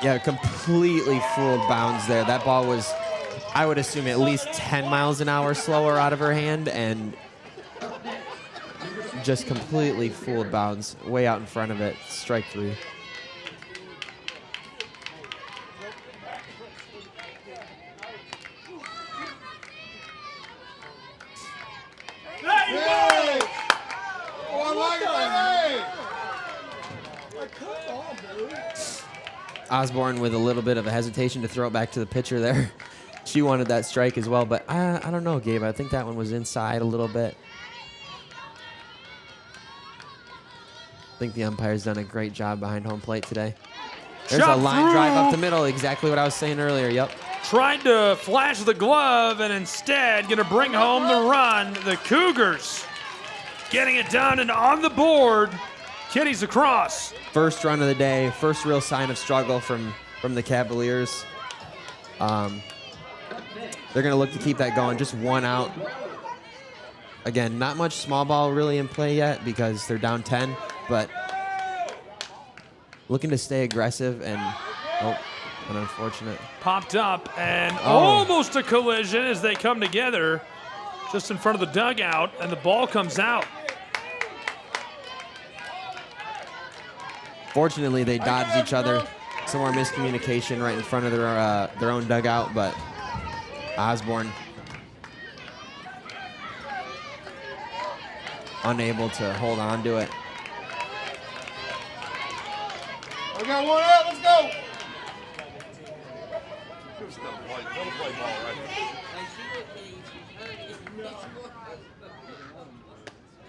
Yeah, completely fooled Bounds there. That ball was, I would assume, at least 10 miles an hour slower out of her hand, and just completely fooled Bounds. Way out in front of it. Strike 3. Osborne with a little bit of a hesitation to throw it back to the pitcher there. She wanted that strike as well, but I don't know, Gabe. I think that one was inside a little bit. I think the umpire's done a great job behind home plate today. There's a line drive up the middle, exactly what I was saying earlier, yep. Tried to flash the glove and instead gonna bring home the run. The Cougars getting it done and on the board. Kitties across. First run of the day, first real sign of struggle from the Cavaliers. They're gonna look to keep that going, just 1 out. Again, not much small ball really in play yet because they're down 10, but looking to stay aggressive and, oh, an unfortunate. Popped up and almost a collision as they come together just in front of the dugout, and the ball comes out. Fortunately, they dodged each other. Some more miscommunication right in front of their own dugout, but Osborne unable to hold on to it. I got 1 out, let's go!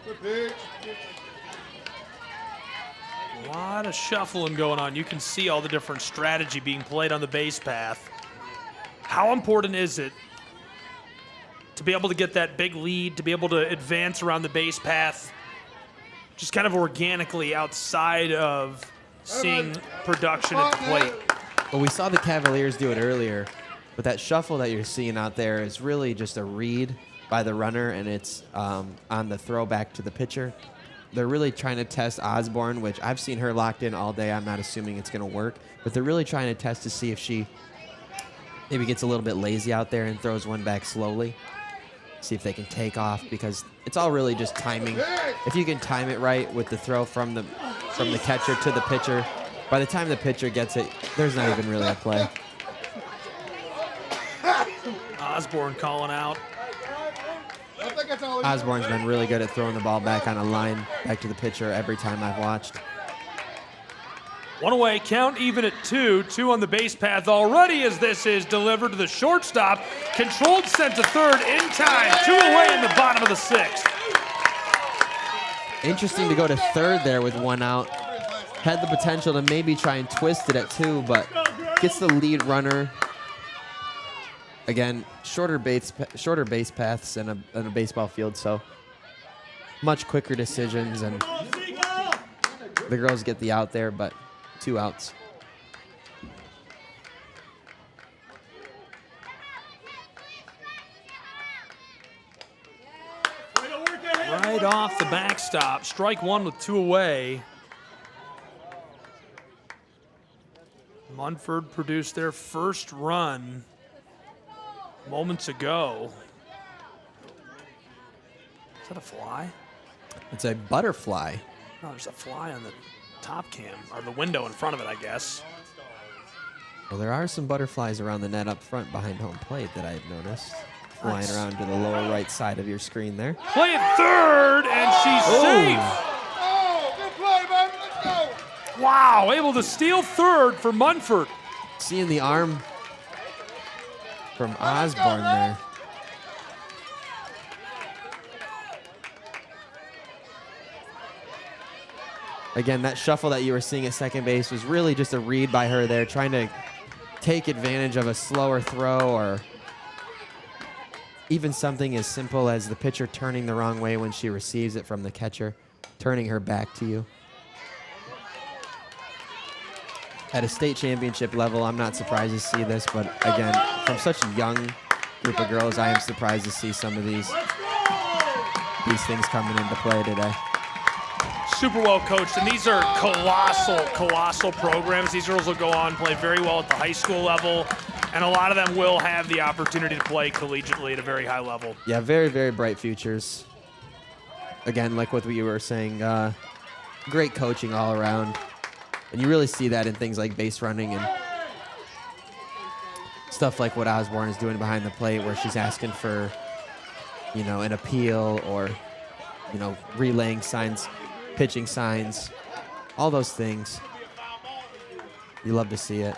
Good pitch. A lot of shuffling going on. You can see all the different strategy being played on the base path. How important is it to be able to get that big lead, to be able to advance around the base path, just kind of organically outside of seeing production at the plate? Well, we saw the Cavaliers do it earlier, but that shuffle that you're seeing out there is really just a read by the runner, and it's on the throw back to the pitcher. They're really trying to test Osborne, which I've seen her locked in all day. I'm not assuming it's going to work, but they're really trying to test to see if she maybe gets a little bit lazy out there and throws one back slowly. See if they can take off, because it's all really just timing. If you can time it right with the throw from the catcher to the pitcher, by the time the pitcher gets it, there's not even really a play. Osborne calling out. Osborne's been really good at throwing the ball back on a line, back to the pitcher every time I've watched. 1 away, count even at 2. 2 on the base path already as this is delivered to the shortstop. Controlled, sent to third in time. 2 away in the bottom of the 6th. Interesting to go to third there with 1 out. Had the potential to maybe try and twist it at 2, but gets the lead runner. Again, shorter base paths in a baseball field, so much quicker decisions, and the girls get the out there, but 2 outs. Right off the backstop, strike 1 with 2 away. Munford produced their first run moments ago. Is that a fly? It's a butterfly. No, there's a fly on the top cam, or the window in front of it, I guess. Well, there are some butterflies around the net up front behind home plate that I've noticed. Flying around to the lower right side of your screen there. Playing third, and she's safe. Oh, good play, baby. Let's go. Wow, able to steal third for Munford. Seeing the arm from Osborne there. Again, that shuffle that you were seeing at second base was really just a read by her there, trying to take advantage of a slower throw or even something as simple as the pitcher turning the wrong way when she receives it from the catcher, turning her back to you. At a state championship level, I'm not surprised to see this, but again, from such a young group of girls, I am surprised to see some of these things coming into play today. Super well coached, and these are colossal programs. These girls will go on and play very well at the high school level, and a lot of them will have the opportunity to play collegiately at a very high level. Yeah, very, very bright futures. Again, like what we were saying, great coaching all around. And you really see that in things like base running and stuff like what Osborne is doing behind the plate, where she's asking for, an appeal or, relaying signs, pitching signs, all those things. You love to see it.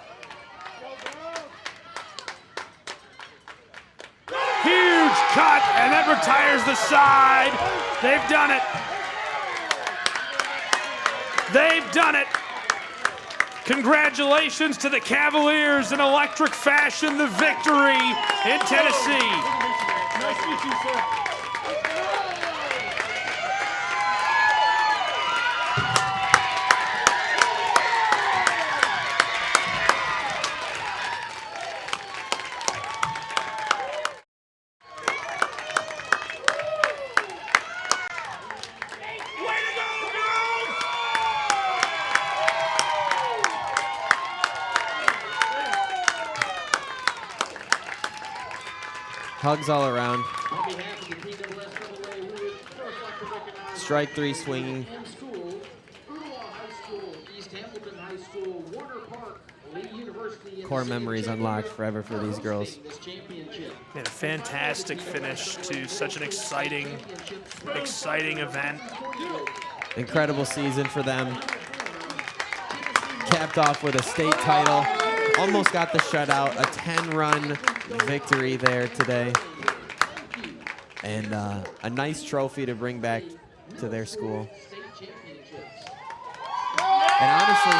Huge cut, and that retires the side. They've done it. They've done it. Congratulations to the Cavaliers in electric fashion, the victory in Tennessee. Nice to meet you, sir. Hugs all around. Strike three swinging. Core memories unlocked forever for these girls. And a fantastic finish to such an exciting event. Incredible season for them. Capped off with a state title. Almost got the shutout. A 10-run victory there today. And a nice trophy to bring back to their school. And honestly,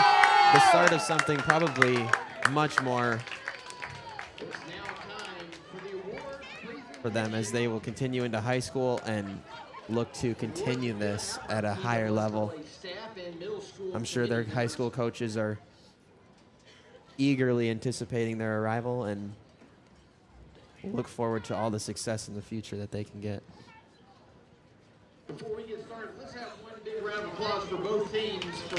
the start of something probably much more for them as they will continue into high school and look to continue this at a higher level. I'm sure their high school coaches are eagerly anticipating their arrival and look forward to all the success in the future that they can get. Before we get started, let's have one big round of applause for both teams for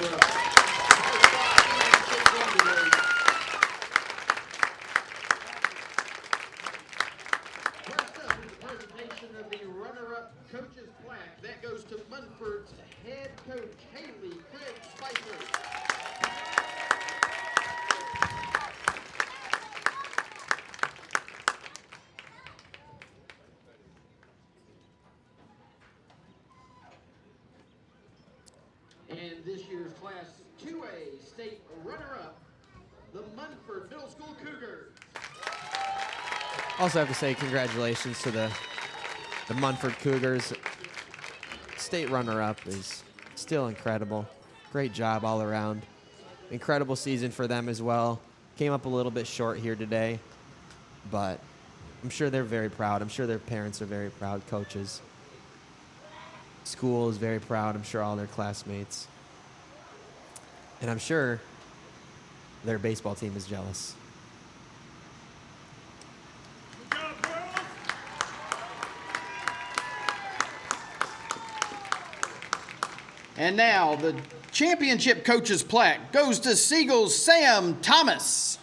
First up is the presentation of the runner-up coach's plaque. That goes to Munford's head coach, Haley Craig Spicer. And this year's Class 2A state runner-up, the Munford Middle School Cougars. Also have to say congratulations to the Munford Cougars. State runner-up is still incredible. Great job all around. Incredible season for them as well. Came up a little bit short here today, but I'm sure they're very proud. I'm sure their parents are very proud, coaches. School is very proud. I'm sure all their classmates. And I'm sure their baseball team is jealous. And now the championship coach's plaque goes to Siegel's Sam Thomas.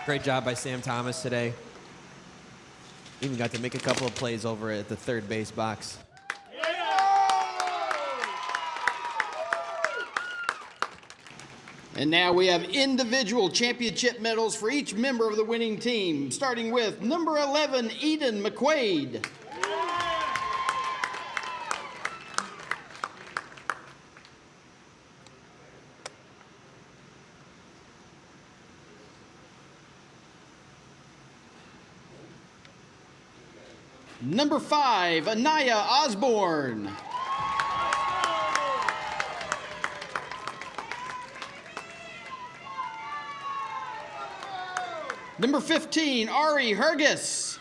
Great job by Sam Thomas today. Even got to make a couple of plays over at the third base box. And now we have individual championship medals for each member of the winning team, starting with number 11, Eden McQuaid. Number 5, Anaya Osborne. Number 15, Ari Hergis.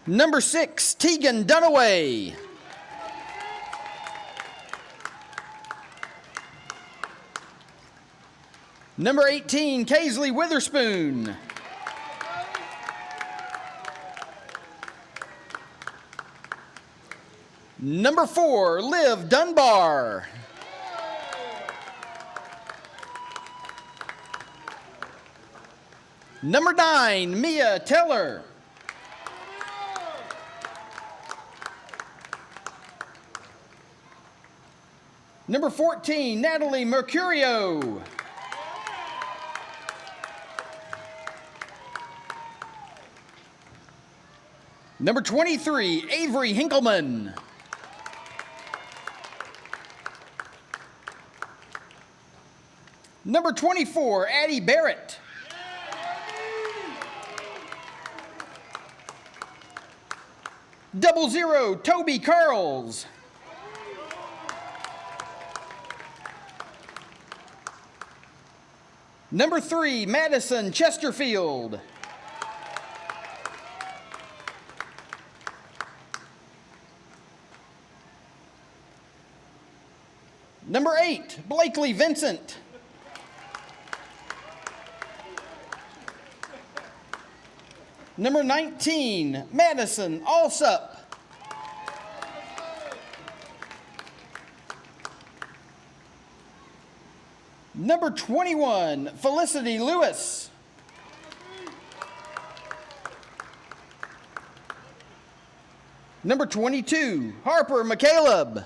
Number 6, Tegan Dunaway. Number 18, Kaisley Witherspoon. Number 4, Liv Dunbar. Number 9, Mia Teller. Number 14, Natalie Mercurio. Number 23, Avery Hinkleman. Number 24, Addie Barrett. Double 0, Toby Carls. Number 3, Madison Chesterfield. Number 8, Blakely Vincent. Number 19, Madison Alsup. Number 21, Felicity Lewis. Number 22, Harper McCaleb.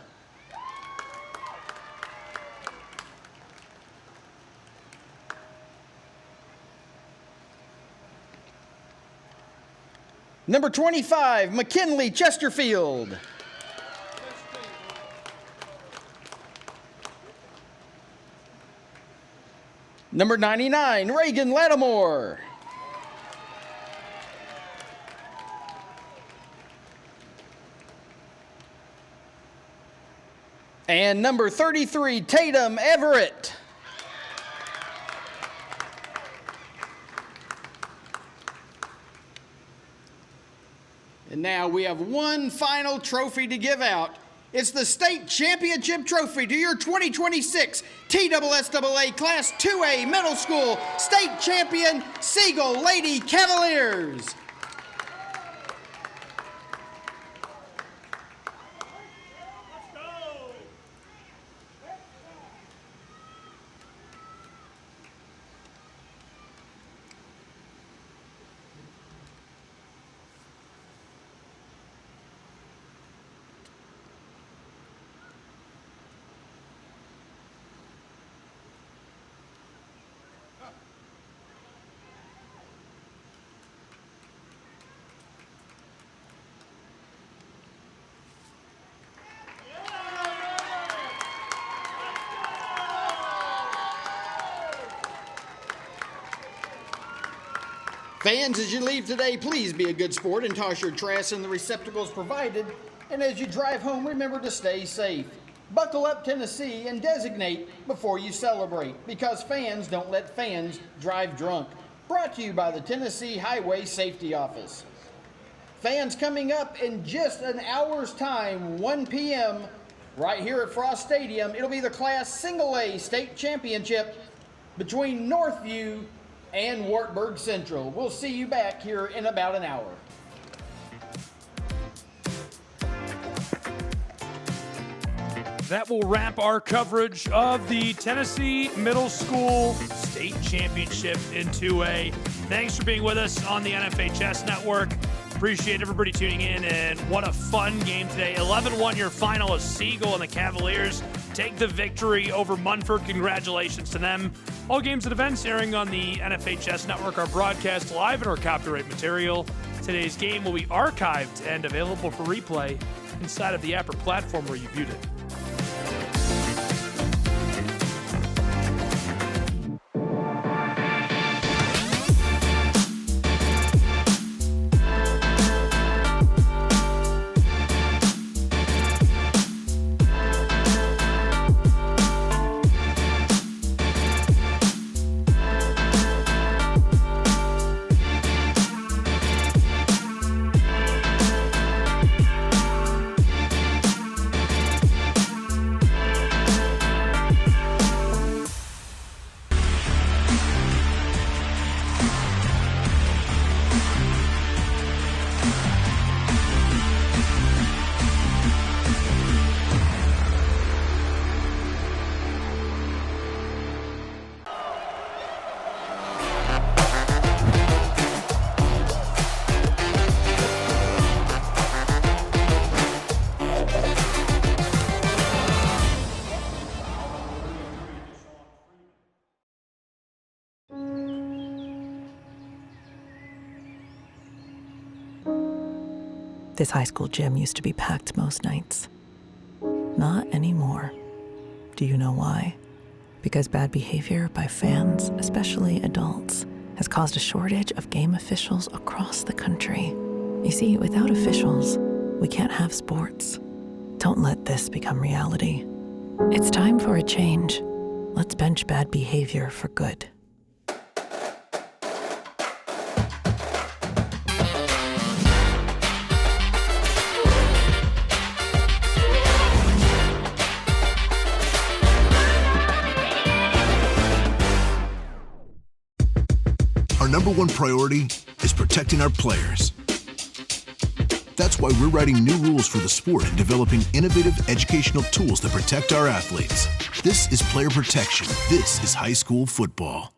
Number 25, McKinley Chesterfield. Number 99, Reagan Lattimore. And number 33, Tatum Everett. And now we have one final trophy to give out. It's the state championship trophy to your 2026 TSSAA Class 2A Middle School State Champion Siegel Lady Cavaliers. Fans, as you leave today, please be a good sport and toss your trash in the receptacles provided. And as you drive home, remember to stay safe. Buckle up, Tennessee, and designate before you celebrate, because fans don't let fans drive drunk. Brought to you by the Tennessee Highway Safety Office. Fans, coming up in just an hour's time, 1 p.m., right here at Frost Stadium, it'll be the Class Single A State Championship between Northview and Wartburg Central. We'll see you back here in about an hour. that will wrap our coverage of the Tennessee Middle School State Championship in 2A. Thanks for being with us on the NFHS Network. Appreciate everybody tuning in, and what a fun game today. 11-1 your final as Siegel and the Cavaliers take the victory over Munford. Congratulations to them. All games and events airing on the NFHS Network are broadcast live in our copyright material. Today's game will be archived and available for replay inside of the Apper platform where you viewed it. This high school gym used to be packed most nights. Not anymore. Do you know why? Because bad behavior by fans, especially adults, has caused a shortage of game officials across the country. You see, without officials, we can't have sports. Don't let this become reality. It's time for a change. Let's bench bad behavior for good. Our number one priority is protecting our players. That's why we're writing new rules for the sport and developing innovative educational tools that protect our athletes. This is player protection. This is high school football.